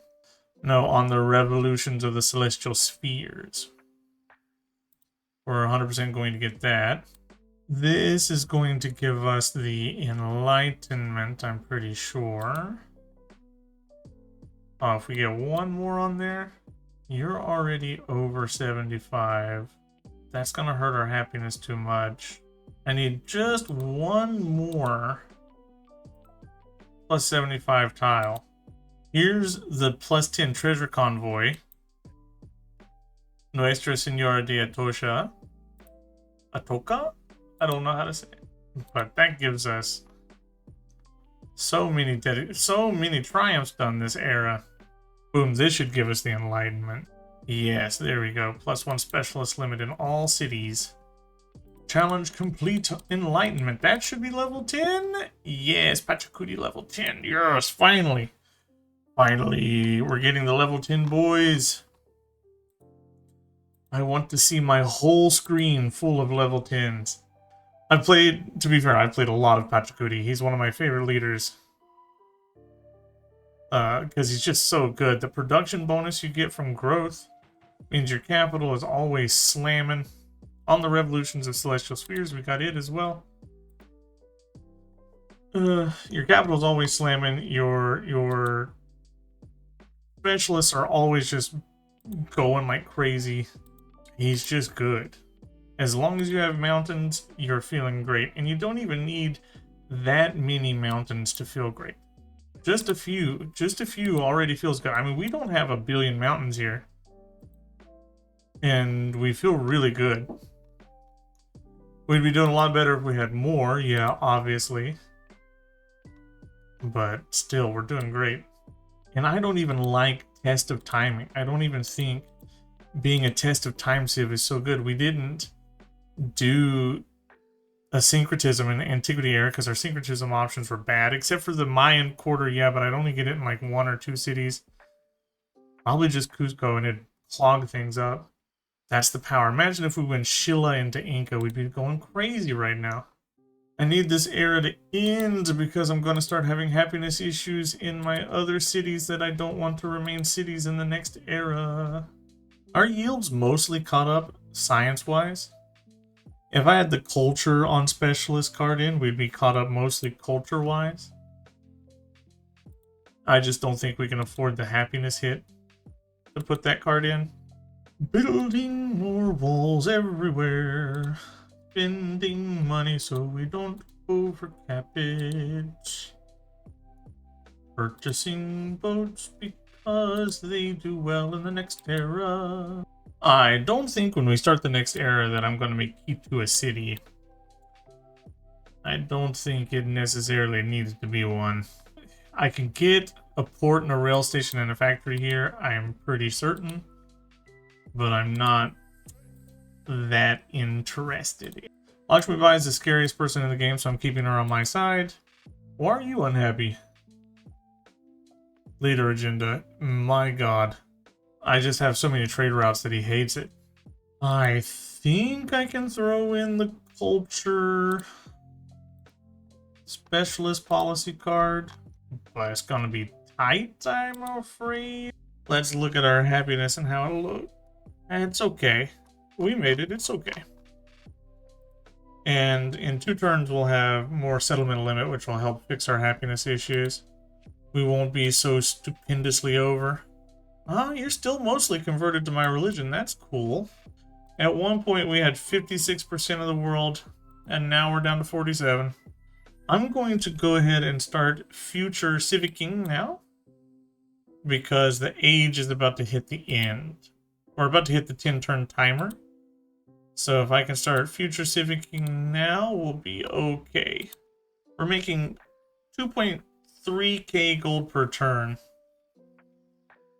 No, on the revolutions of the celestial spheres. We're 100% going to get that. This is going to give us the enlightenment, I'm pretty sure. Oh, if we get one more on there, you're already over 75. That's gonna hurt our happiness too much. I need just one more plus 75 tile. Here's the plus 10 treasure convoy. Nuestra Senora de Atocha. Atoka? I don't know how to say it. But that gives us so many triumphs done this era. Boom, this should give us the enlightenment. Yes, there we go. Plus 1 specialist limit in all cities. Challenge complete enlightenment. That should be level 10? Yes, Pachacuti level 10. Yes, finally. Finally, we're getting the level 10 boys. I want to see my whole screen full of level 10s. To be fair, I've played a lot of Pachacuti. He's one of my favorite leaders. Because he's just so good. The production bonus you get from growth means your capital is always slamming. On the revolutions of celestial spheres, we got it as well. Your capital is always slamming. Your specialists are always just going like crazy. He's just good. As long as you have mountains, you're feeling great. And you don't even need that many mountains to feel great. Just a few already feels good. I mean, we don't have a billion mountains here. And we feel really good. We'd be doing a lot better if we had more, yeah, obviously. But still, we're doing great. And I don't even like test of timing. I don't even think being a test of time civ is so good. We didn't do a syncretism in the antiquity era because our syncretism options were bad, except for the Mayan quarter, yeah, but I'd only get it in like 1 or 2 cities. Probably just Cusco, and it'd clog things up. That's the power. Imagine if we went Shilla into Inca, we'd be going crazy right now. I need this era to end because I'm going to start having happiness issues in my other cities that I don't want to remain cities in the next era. Our yields mostly caught up science-wise. If I had the culture on specialist card in, we'd be caught up mostly culture-wise. I just don't think we can afford the happiness hit to put that card in. Building more walls everywhere. Spending money so we don't overcap it. Purchasing boats because they do well in the next era. I don't think when we start the next era that I'm going to make Quito a city. I don't think it necessarily needs to be one. I can get a port and a rail station and a factory here, I'm pretty certain. But I'm not that interested. Lakshmi Bai is the scariest person in the game, so I'm keeping her on my side. Why are you unhappy? Leader agenda. My god. I just have so many trade routes that he hates it. I think I can throw in the culture specialist policy card, but it's gonna be tight, I'm afraid. Let's look at our happiness and how it'll look. It's okay. We made it, it's okay. And in 2 turns, we'll have more settlement limit, which will help fix our happiness issues. We won't be so stupendously over. Oh, you're still mostly converted to my religion. That's cool. At one point, we had 56% of the world, and now we're down to 47. I'm going to go ahead and start future civicing now, because the age is about to hit the end. We're about to hit the 10-turn timer. So if I can start future civicing now, we'll be okay. We're making 2.3k gold per turn.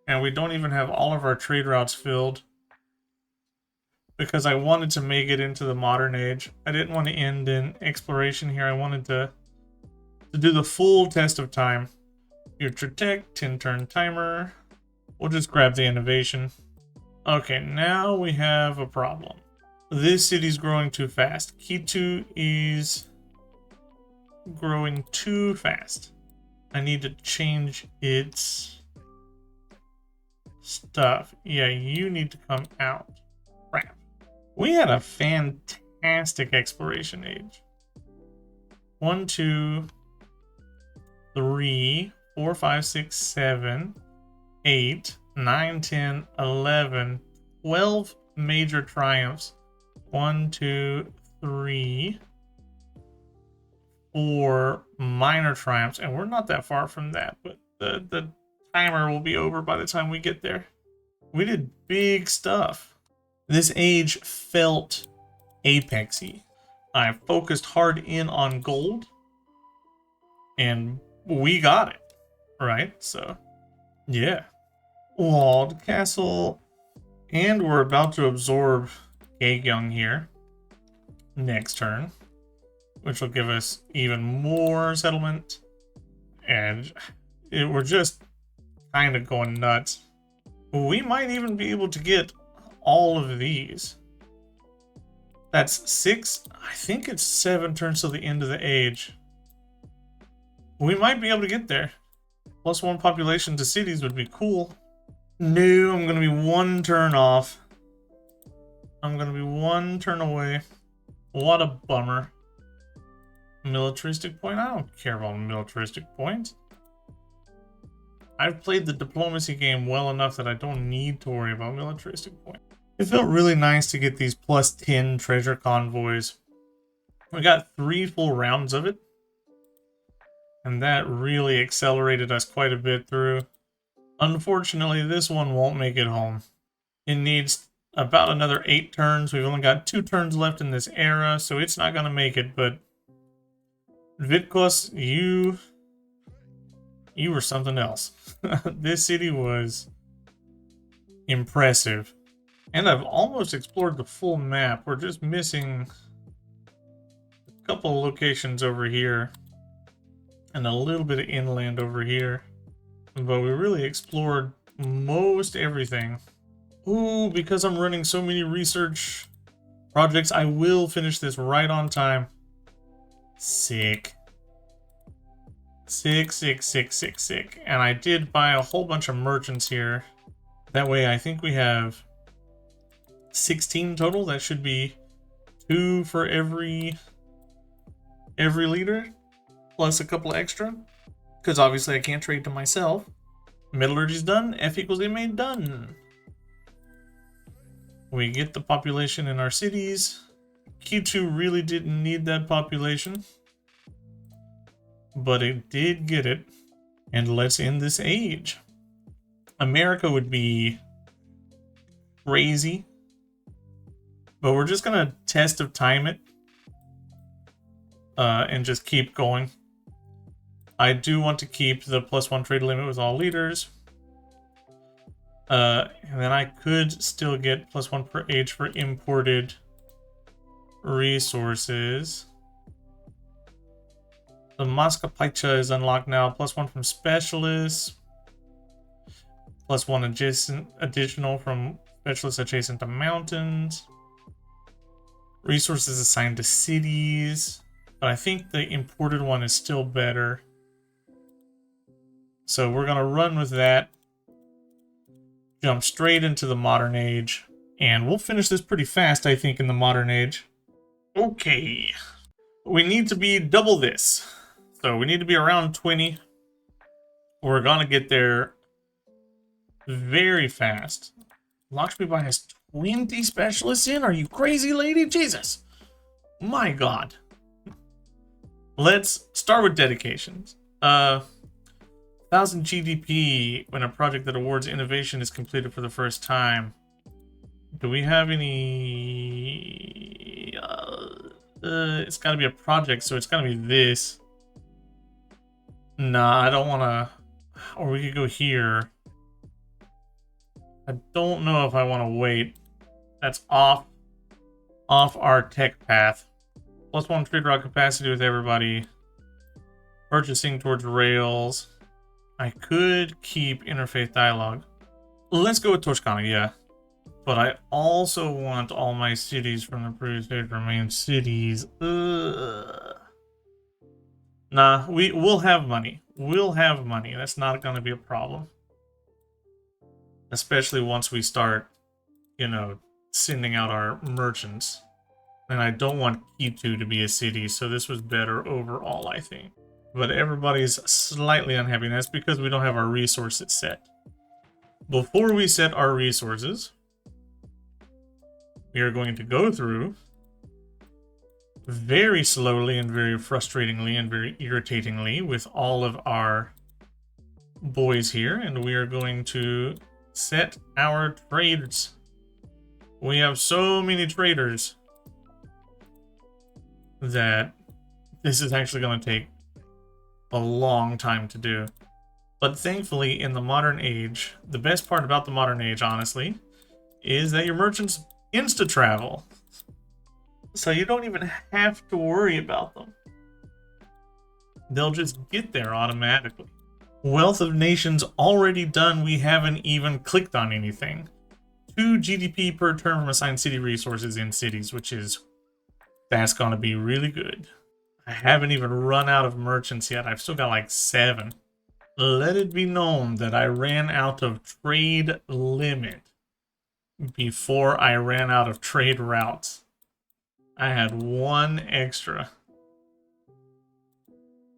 And we don't even have all of our trade routes filled. Because I wanted to make it into the modern age. I didn't want to end in exploration here. I wanted to do the full test of time. Future tech, 10-turn timer. We'll just grab the innovation. Okay, now we have a problem. This city's growing too fast. Quito is growing too fast. I need to change its stuff. Yeah, you need to come out. Crap. We had a fantastic exploration age. 1, 2, 3, 4, 5, 6, 7, 8, 9, 10, 11, 12 major triumphs. 1, 2, 3, 4 minor triumphs, and we're not that far from that, but the timer will be over by the time we get there. We did big stuff. This age felt apexy. I focused hard in on gold, and we got it, right? So, yeah. Walled castle, and we're about to absorb Gyeong here next turn, which will give us even more settlement, and we're just kind of going nuts. We might even be able to get all of these. That's 6, I think it's 7 turns till the end of the age. We might be able to get there. +1 population to cities would be cool. No, I'm gonna be 1 turn off. I'm gonna be 1 turn away. What a bummer. Militaristic point? I don't care about militaristic points. I've played the diplomacy game well enough that I don't need to worry about militaristic points. It felt really nice to get these +10 treasure convoys. We got 3 full rounds of it. And that really accelerated us quite a bit through. Unfortunately, this one won't make it home. It needs about another 8 turns. We've only got 2 turns left in this era, so it's not going to make it, but Vitkos, you were something else. This city was impressive. And I've almost explored the full map. We're just missing a couple of locations over here and a little bit of inland over here. But we really explored most everything. Ooh, because I'm running so many research projects, I will finish this right on time. Sick. Sick, sick, sick, sick, sick. And I did buy a whole bunch of merchants here. That way I think we have 16 total. That should be 2 for every leader, plus a couple extra. Because obviously I can't trade to myself. Metallurgy's done. F equals MA done. We get the population in our cities. Quito really didn't need that population, but it did get it. And let's end this age. America would be crazy But we're just gonna test of time it. And just keep going. I do want to keep the +1 trade limit with all leaders. And then I could still get +1 per age for imported resources. The Mascapicha is unlocked now. +1 from specialists. +1 additional from specialists adjacent to mountains. Resources assigned to cities. But I think the imported one is still better. So we're going to run with that. Jump straight into the modern age. And we'll finish this pretty fast, I think, in the modern age. Okay. We need to be double this. So we need to be around 20. We're going to get there very fast. Lakshmi Bai has 20 specialists in? Are you crazy, lady? Jesus. My God. Let's start with dedications. 1,000 GDP when a project that awards innovation is completed for the first time. Do we have any... it's got to be a project, so it's got to be this. Nah, I don't want to... Or we could go here. I don't know if I want to wait. That's off our tech path. +1 trade route capacity with everybody. Purchasing towards rails. I could keep interfaith dialogue. Let's go with Toscana, yeah. But I also want all my cities from the previous stage remain cities. Nah, we'll have money. We'll have money. That's not going to be a problem. Especially once we start, you know, sending out our merchants. And I don't want Quito to be a city, so this was better overall, I think. But everybody's slightly unhappy, and that's because we don't have our resources set. Before we set our resources, we are going to go through very slowly and very frustratingly and very irritatingly with all of our boys here, and we are going to set our trades. We have so many traders that this is actually going to take a long time to do. But thankfully, in the modern age, the best part about the modern age, honestly, is that your merchants insta-travel. So you don't even have to worry about them. They'll just get there automatically. Wealth of Nations already done. We haven't even clicked on anything. 2 GDP per turn from assigned city resources in cities, which is... that's going to be really good. I haven't even run out of merchants yet. I've still got like 7. Let it be known that I ran out of trade limit before I ran out of trade routes. I had 1 extra.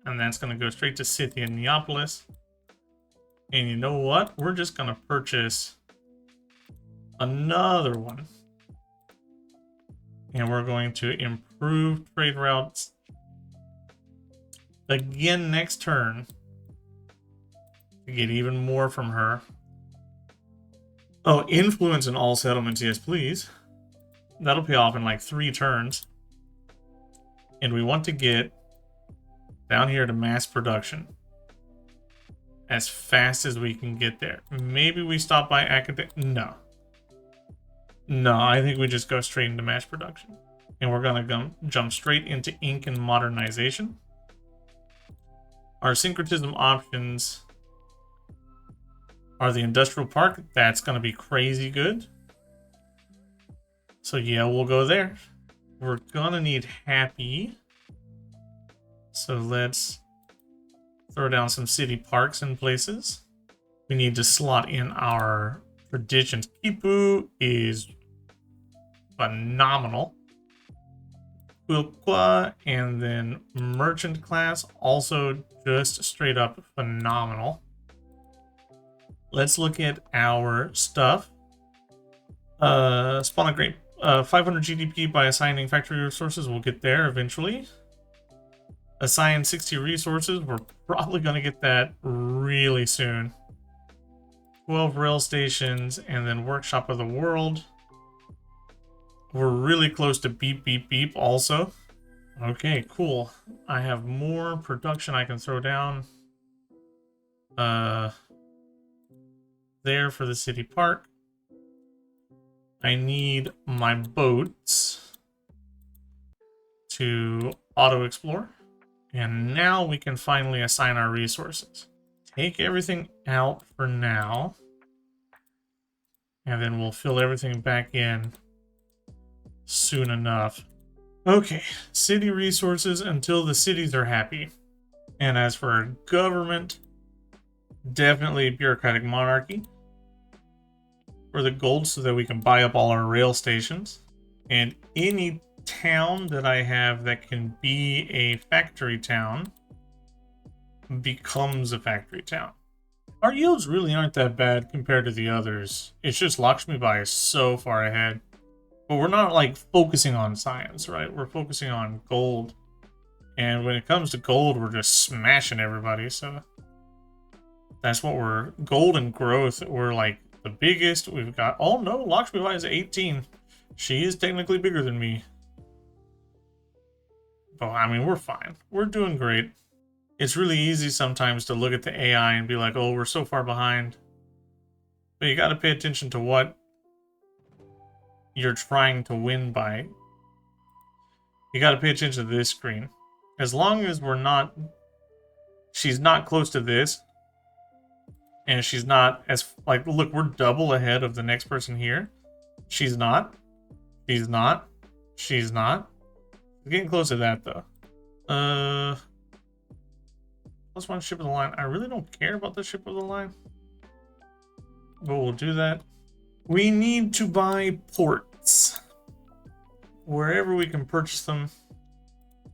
And that's going to go straight to Scythia and Neapolis. And you know what? We're just going to purchase another one. And we're going to improve trade routes again next turn to get even more from her. Oh, influence in all settlements, yes please. That'll pay off in like 3 turns. And we want to get down here to mass production as fast as we can get there. Maybe we stop by academic. No, I think we just go straight into mass production. And we're gonna jump straight into Incan modernization. Our syncretism options are the industrial park. That's gonna be crazy good. So yeah, we'll go there. We're gonna need happy. So let's throw down some city parks and places. We need to slot in our traditions. Kipu is phenomenal. Quilqua and then merchant class also just straight up phenomenal. Let's look at our stuff. Spawn a grape. 500 GDP by assigning factory resources. We'll get there eventually. Assign 60 resources. We're probably going to get that really soon. 12 rail stations and then workshop of the world. We're really close to beep, beep, beep also. Okay, cool. I have more production I can throw down. There for the city park. I need my boats to auto-explore. And now we can finally assign our resources. Take everything out for now. And then we'll fill everything back in soon enough. Okay, city resources until the cities are happy. And as for our government, definitely bureaucratic monarchy for the gold so that we can buy up all our rail stations. And any town that I have that can be a factory town becomes a factory town. Our yields really aren't that bad compared to the others. It's just Lakshmi Bai is so far ahead. But we're not like focusing on science, right? We're focusing on gold. And when it comes to gold, we're just smashing everybody. So that's what we're... Gold and growth, we're like the biggest. We've got... Oh no, Lakshmi Bai is 18. She is technically bigger than me. But I mean, we're fine. We're doing great. It's really easy sometimes to look at the AI and be like, oh, we're so far behind. But you got to pay attention to what you're trying to win by. You got to pay attention to this screen. As long as we're not... She's not close to this. And she's not as... Like, look, we're double ahead of the next person here. She's not. She's not. She's not. We're getting close to that, though. Plus one ship of the line. I really don't care about the ship of the line. But we'll do that. We need to buy ports. Wherever we can purchase them,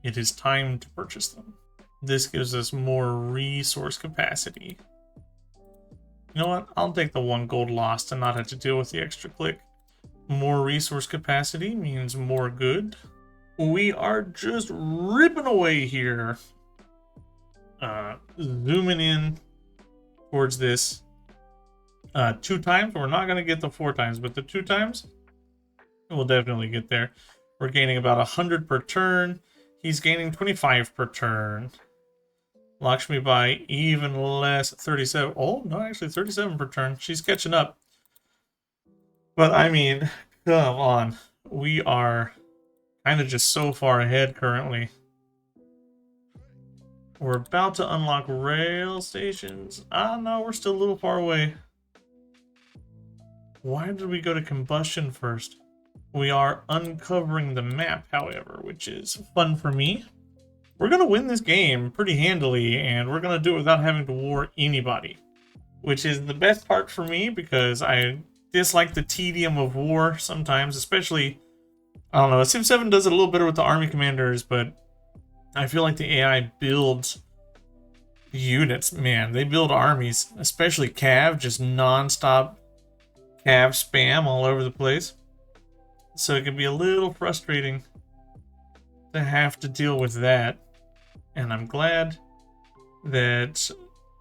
it is time to purchase them. This gives us more resource capacity. You know what? I'll take the 1 gold lost and not have to deal with the extra click. More resource capacity means more good. We are just ripping away here. Zooming in towards this 2 times. We're not going to get the 4 times, but the 2 times, we'll definitely get there. We're gaining about 100 per turn. He's gaining 25 per turn. Lakshmi Bai even less, 37. Oh, no, actually 37 per turn. She's catching up. But I mean, come on. We are kind of just so far ahead currently. We're about to unlock rail stations. Ah, no, we're still a little far away. Why did we go to combustion first? We are uncovering the map, however, which is fun for me. We're going to win this game pretty handily, and we're going to do it without having to war anybody. Which is the best part for me, because I dislike the tedium of war sometimes, especially... I don't know, Civ 7 does it a little better with the army commanders, but I feel like the AI builds units, man. They build armies, especially Cav, just non-stop Cav spam all over the place. So it can be a little frustrating to have to deal with that. And I'm glad that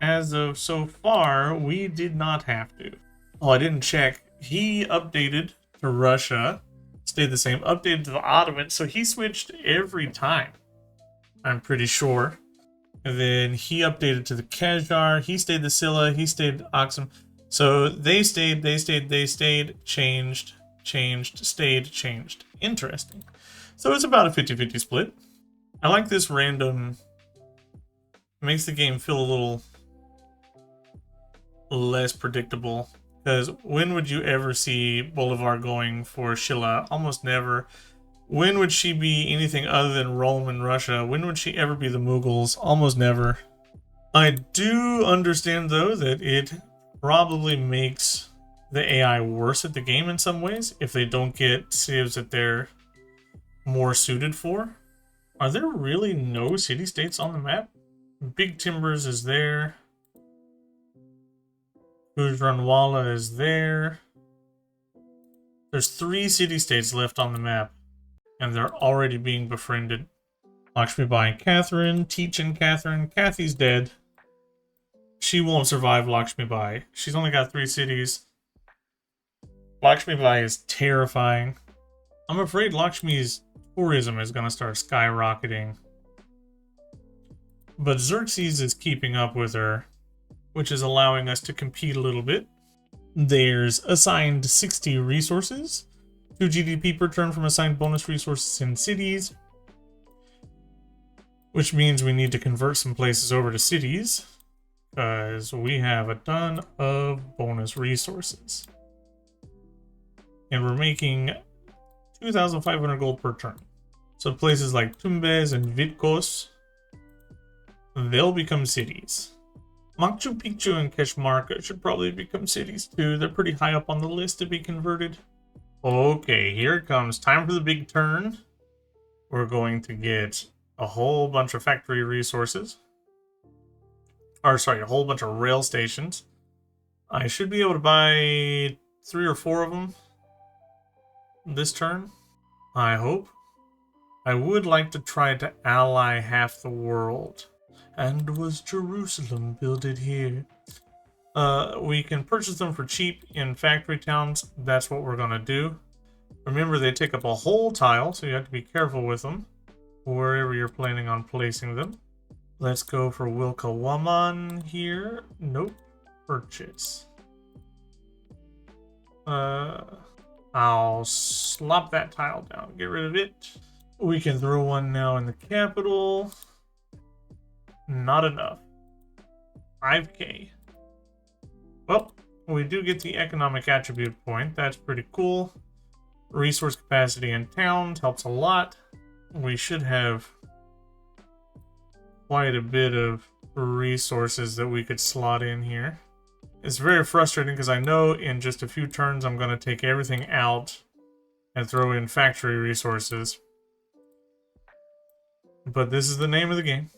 as of so far, we did not have to. Oh, I didn't check. He updated to Russia. Stayed the same. Updated to the Ottoman. So he switched every time, I'm pretty sure. And then he updated to the Qajar. He stayed the Silla. He stayed Aksum. So they stayed, changed, stayed, changed. Interesting. So it's about a 50-50 split. I like this random... Makes the game feel a little less predictable. Because when would you ever see Bolivar going for Shilla? Almost never. When would she be anything other than Rome and Russia? When would she ever be the Mughals? Almost never. I do understand, though, that it probably makes the AI worse at the game in some ways if they don't get civs that they're more suited for. Are there really no city-states on the map? Big Timbers is there. Gujranwala is there. There's 3 city-states left on the map, and they're already being befriended. Lakshmi Bai and Catherine, Teach and Catherine. Kathy's dead. She won't survive Lakshmi Bai. She's only got 3 cities. Lakshmi Bai is terrifying. I'm afraid Lakshmi's tourism is going to start skyrocketing. But Xerxes is keeping up with her, which is allowing us to compete a little bit. There's assigned 60 resources, 2 GDP per turn from assigned bonus resources in cities, which means we need to convert some places over to cities, because we have a ton of bonus resources. And we're making 2,500 gold per turn. So places like Tumbes and Vitkos, they'll become cities. Machu Picchu and Keshmarka should probably become cities too. They're pretty high up on the list to be converted. Okay, here it comes. Time for the big turn. We're going to get a whole bunch of factory resources. Or sorry, a whole bunch of rail stations. I should be able to buy 3 or 4 of them this turn, I hope. I would like to try to ally half the world. And was Jerusalem builded here? We can purchase them for cheap in factory towns. That's what we're gonna do. Remember, they take up a whole tile, so you have to be careful with them wherever you're planning on placing them. Let's go for Wilkawaman here. Nope. Purchase. I'll slop that tile down. Get rid of it. We can throw one now in the capital. Not enough. 5k. Well, we do get the economic attribute point. That's pretty cool. Resource capacity in towns helps a lot. We should have quite a bit of resources that we could slot in here. It's very frustrating because I know in just a few turns I'm going to take everything out and throw in factory resources. But this is the name of the game.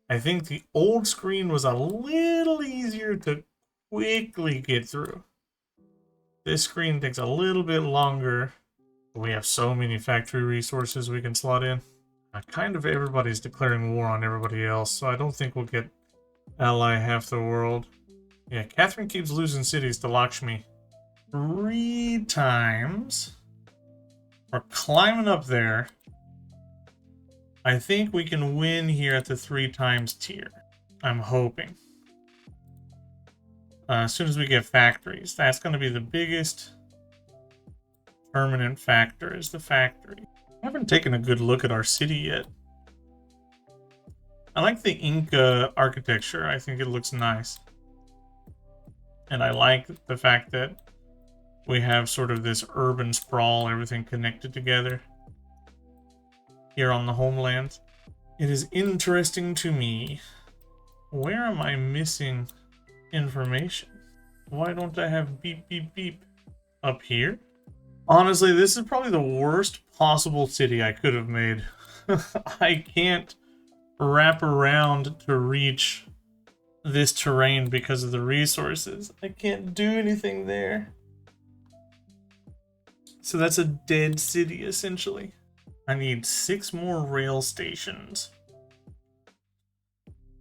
I think the old screen was a little easier to quickly get through. This screen takes a little bit longer. We have so many factory resources we can slot in. Kind of everybody's declaring war on everybody else, so I don't think we'll get ally half the world. Yeah, Catherine keeps losing cities to Lakshmi 3 times. We're climbing up there. I think we can win here at the 3 times tier. I'm hoping. As soon as we get factories, that's going to be the biggest permanent factor, is the factory. I haven't taken a good look at our city yet. I like the Inca architecture. I think it looks nice. And I like the fact that we have sort of this urban sprawl, everything connected together here on the homeland. It is interesting to me. Where am I missing information? Why don't I have beep beep beep up here? Honestly, this is probably the worst possible city I could have made. I can't wrap around to reach this terrain because of the resources. I can't do anything there. So that's a dead city, essentially. I need 6 more rail stations.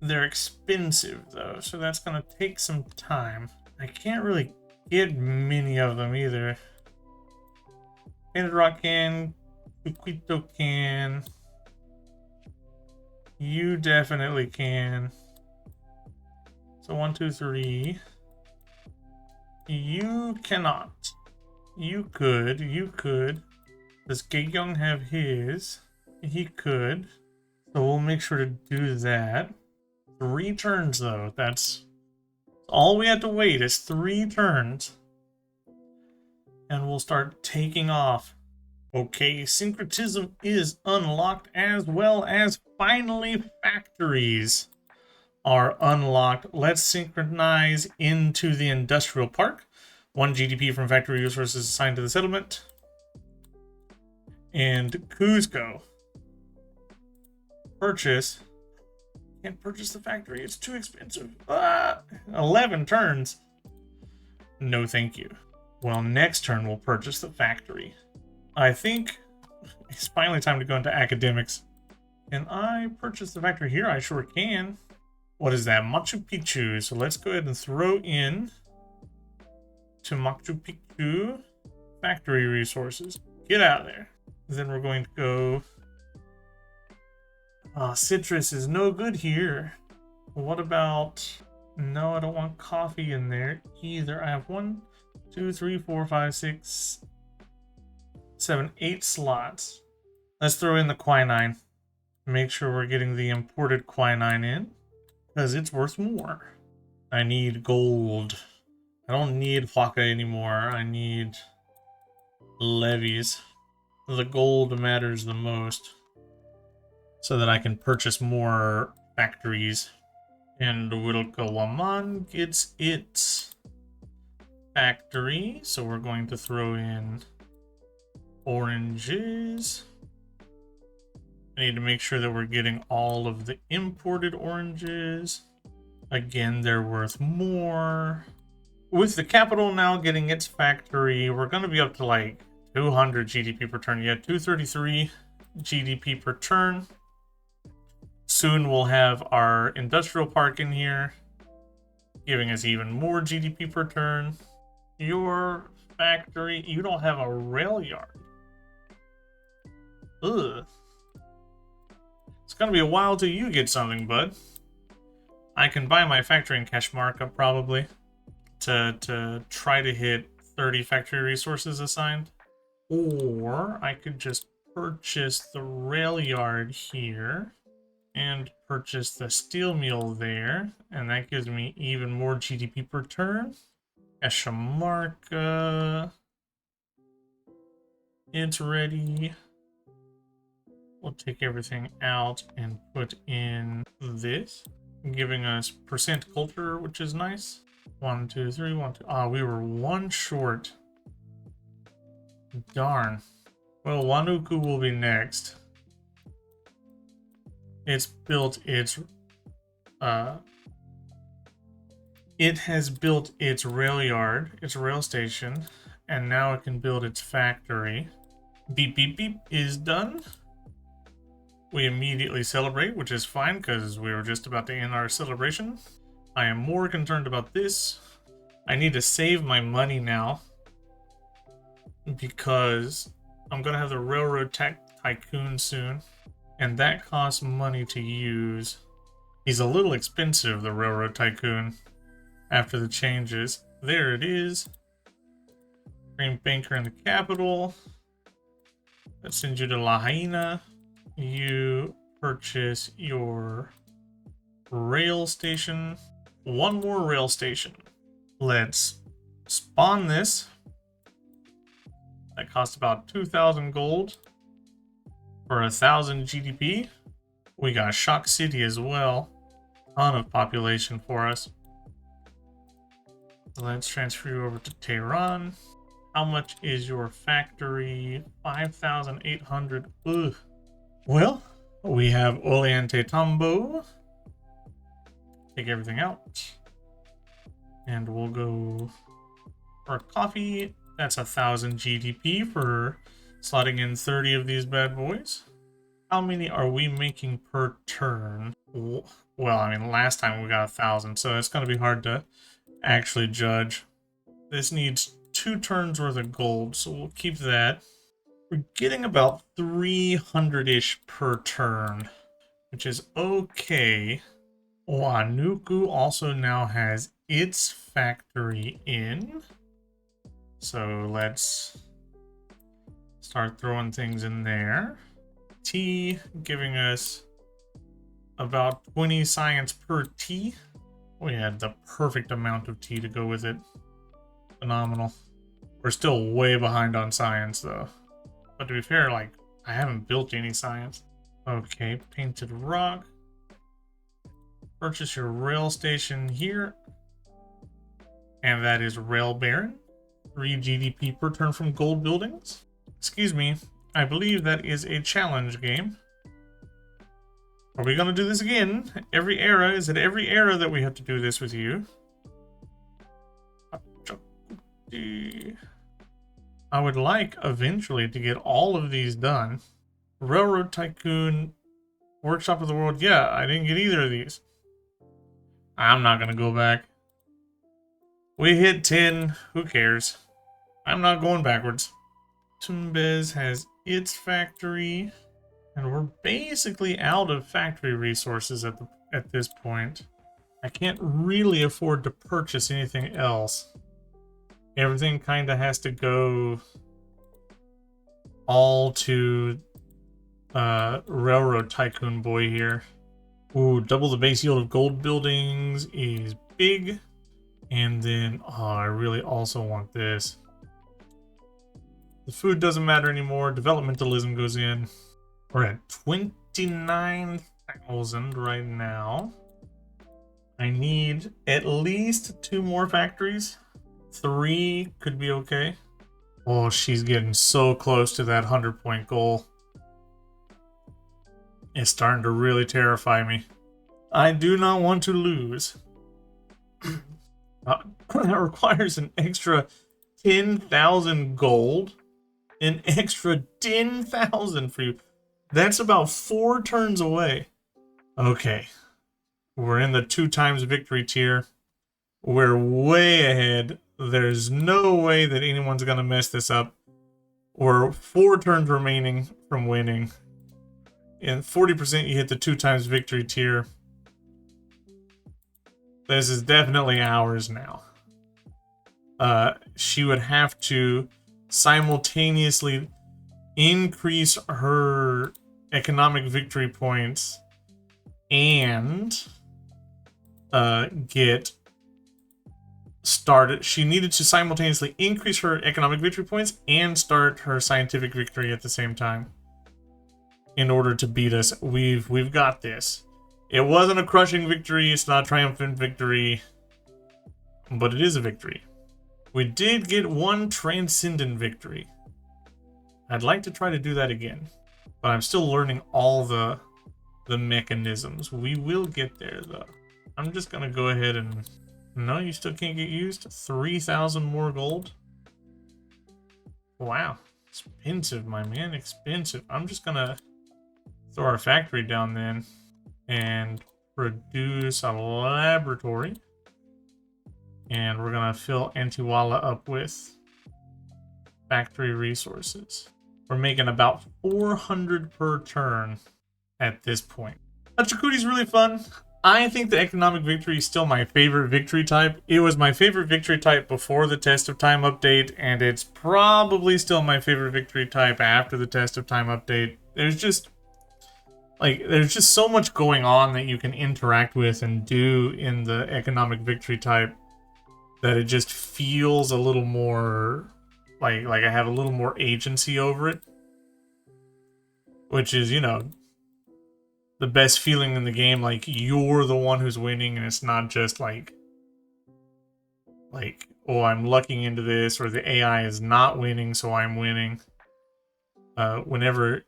They're expensive, though, so that's going to take some time. I can't really get many of them, either. Painted Rock can. Cuquito can. You definitely can. So 1, 2, 3. You cannot. You could. You could. Does Gaegyong have his? He could. So we'll make sure to do that. 3 turns, though. That's all we have to wait is 3 turns. And we'll start taking off. Okay, syncretism is unlocked, as well as finally factories are unlocked. Let's synchronize into the industrial park. 1 GDP from factory resources assigned to the settlement. And Cusco. Purchase. Can't purchase the factory. It's too expensive. 11 turns. No, thank you. Well, next turn we'll purchase the factory. I think it's finally time to go into academics. Can I purchase the factory here? I sure can. What is that? Machu Picchu. So let's go ahead and throw in to Machu Picchu factory resources. Get out of there. Then we're going to go... citrus is no good here. What about... No, I don't want coffee in there either. I have 1, 2, 3, 4, 5, 6, 7, 8 slots. Let's throw in the quinine. Make sure we're getting the imported quinine in, because it's worth more. I need gold. I don't need Huaca anymore. I need levies. The gold matters the most, so that I can purchase more factories. And Wilcawaman gets its factory, so we're going to throw in oranges. I need to make sure that we're getting all of the imported oranges. Again, they're worth more. With the capital now getting its factory, we're going to be up to like 200 GDP per turn. Yeah, 233 GDP per turn. Soon we'll have our industrial park in here, giving us even more GDP per turn. Your factory, you don't have a rail yard. Ugh. It's gonna be a while till you get something, bud. I can buy my factory and cash markup probably to try to hit 30 factory resources assigned. Or I could just purchase the rail yard here and purchase the steel mill there, and that gives me even more GDP per turn. Cajamarca. It's ready. We'll take everything out and put in this, giving us percent culture, which is nice. 1, 2, 3, 1, 2. Ah, we were 1 short. Darn. Well, Wanuku will be next. It's built its it has built its rail yard, its rail station, and now it can build its factory. Beep beep beep is done. We immediately celebrate, which is fine because we were just about to end our celebration. I am more concerned about this. I need to save my money now because I'm gonna have the railroad tycoon soon, and that costs money to use. He's a little expensive, the railroad tycoon, after the changes. There it is. Green banker in the capital. That sends you to La Haina. You purchase your rail station. 1 more rail station. Let's spawn this. That costs about 2,000 gold for 1,000 GDP. We got Shock City as well. Ton of population for us. Let's transfer you over to Tehran. How much is your factory? 5,800. Ugh. Well, we have Oleante Tambo. Take everything out. And we'll go for coffee. That's 1,000 GDP for slotting in 30 of these bad boys. How many are we making per turn? Well, I mean, last time we got 1,000, so it's going to be hard to actually judge. This needs 2 turns worth of gold, so we'll keep that. We're getting about 300-ish per turn, which is okay. Wanuku also now has its factory in. So let's start throwing things in there. Tea, giving us about 20 science per tea. We had the perfect amount of tea to go with it. Phenomenal. We're still way behind on science, though. But to be fair, like, I haven't built any science. Okay, painted rock. Purchase your rail station here. And that is Rail Baron. 3 GDP per turn from gold buildings. Excuse me, I believe that is a challenge game. Are we gonna do this again? Every era? Is it every era that we have to do this with you? Pachacuti. I would like eventually to get all of these done. Railroad Tycoon, Workshop of the World. Yeah, I didn't get either of these. I'm not gonna go back. We hit 10. Who cares? I'm not going backwards. Tumbez has its factory, and we're basically out of factory resources at this point. I can't really afford to purchase anything else. Everything kind of has to go all to Railroad Tycoon boy here. Ooh, double the base yield of gold buildings is big. And then, oh, I really also want this. The food doesn't matter anymore. Developmentalism goes in. We're at 29,000 right now. I need at least 2 more factories. 3 could be okay. Oh, she's getting so close to that 100-point goal. It's starting to really terrify me. I do not want to lose. That requires an extra 10,000 gold. An extra 10,000 for you. That's about 4 turns away. Okay. We're in the 2 times victory tier. We're way ahead. There's no way that anyone's going to mess this up. We're 4 turns remaining from winning. And 40% you hit the 2 times victory tier. This is definitely ours now. She would have to simultaneously increase her economic victory points and get started. She needed to simultaneously increase her economic victory points and start her scientific victory at the same time in order to beat us. We've got this. It wasn't a crushing victory, it's not a triumphant victory, but it is a victory. We did get 1 transcendent victory. I'd like to try to do that again, but I'm still learning all the mechanisms. We will get there, though. I'm just gonna go ahead and... No, you still can't get used? 3,000 more gold? Wow. Expensive, my man. Expensive. I'm just gonna throw our factory down then and produce a laboratory. And we're gonna fill Antiwala up with factory resources. We're making about 400 per turn at this point. Pachacuti's really fun. I think the economic victory is still my favorite victory type. It was my favorite victory type before the Test of Time update, and it's probably still my favorite victory type after the Test of Time update. There's just so much going on that you can interact with and do in the economic victory type that it just feels a little more like I have a little more agency over it. Which is, you know, the best feeling in the game, like you're the one who's winning and it's not just like oh, I'm lucking into this, or the AI is not winning so I'm winning. Whenever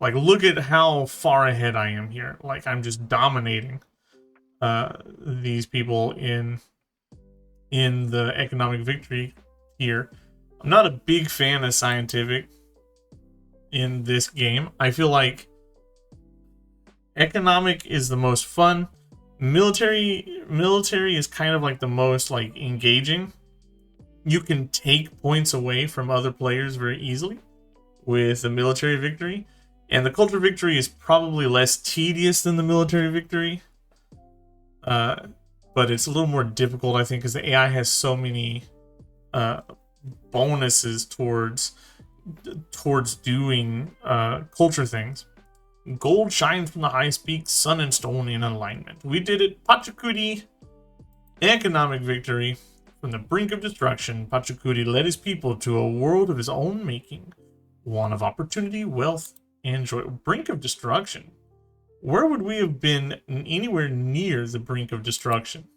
like, look at how far ahead I am here. Like, I'm just dominating these people in the economic victory here. I'm not a big fan of scientific in this game. I feel like economic is the most fun. Military is kind of like the most like engaging. You can take points away from other players very easily with the military victory, and the culture victory is probably less tedious than the military victory, but it's a little more difficult, I think, because the AI has so many bonuses towards doing culture things. Gold shines from the highest peaks, sun and stone in alignment. We did it. Pachacuti, economic victory. From the brink of destruction, Pachacuti led his people to a world of his own making. One of opportunity, wealth, and joy. Brink of destruction. Where would we have been anywhere near the brink of destruction?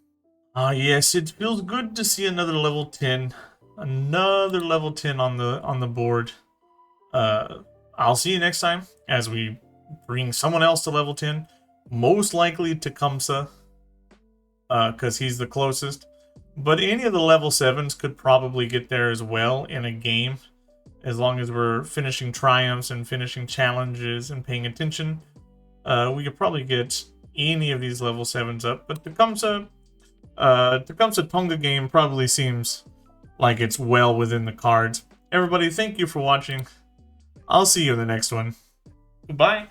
Ah, yes, it feels good to see another level 10. Another level 10 on the board. I'll see you next time as we bring someone else to level 10. Most likely Tecumseh, because he's the closest. But any of the level 7s could probably get there as well in a game, as long as we're finishing triumphs and finishing challenges and paying attention. We could probably get any of these level 7s up, but Tecumseh Tonga game probably seems like it's well within the cards. Everybody, thank you for watching. I'll see you in the next one. Goodbye.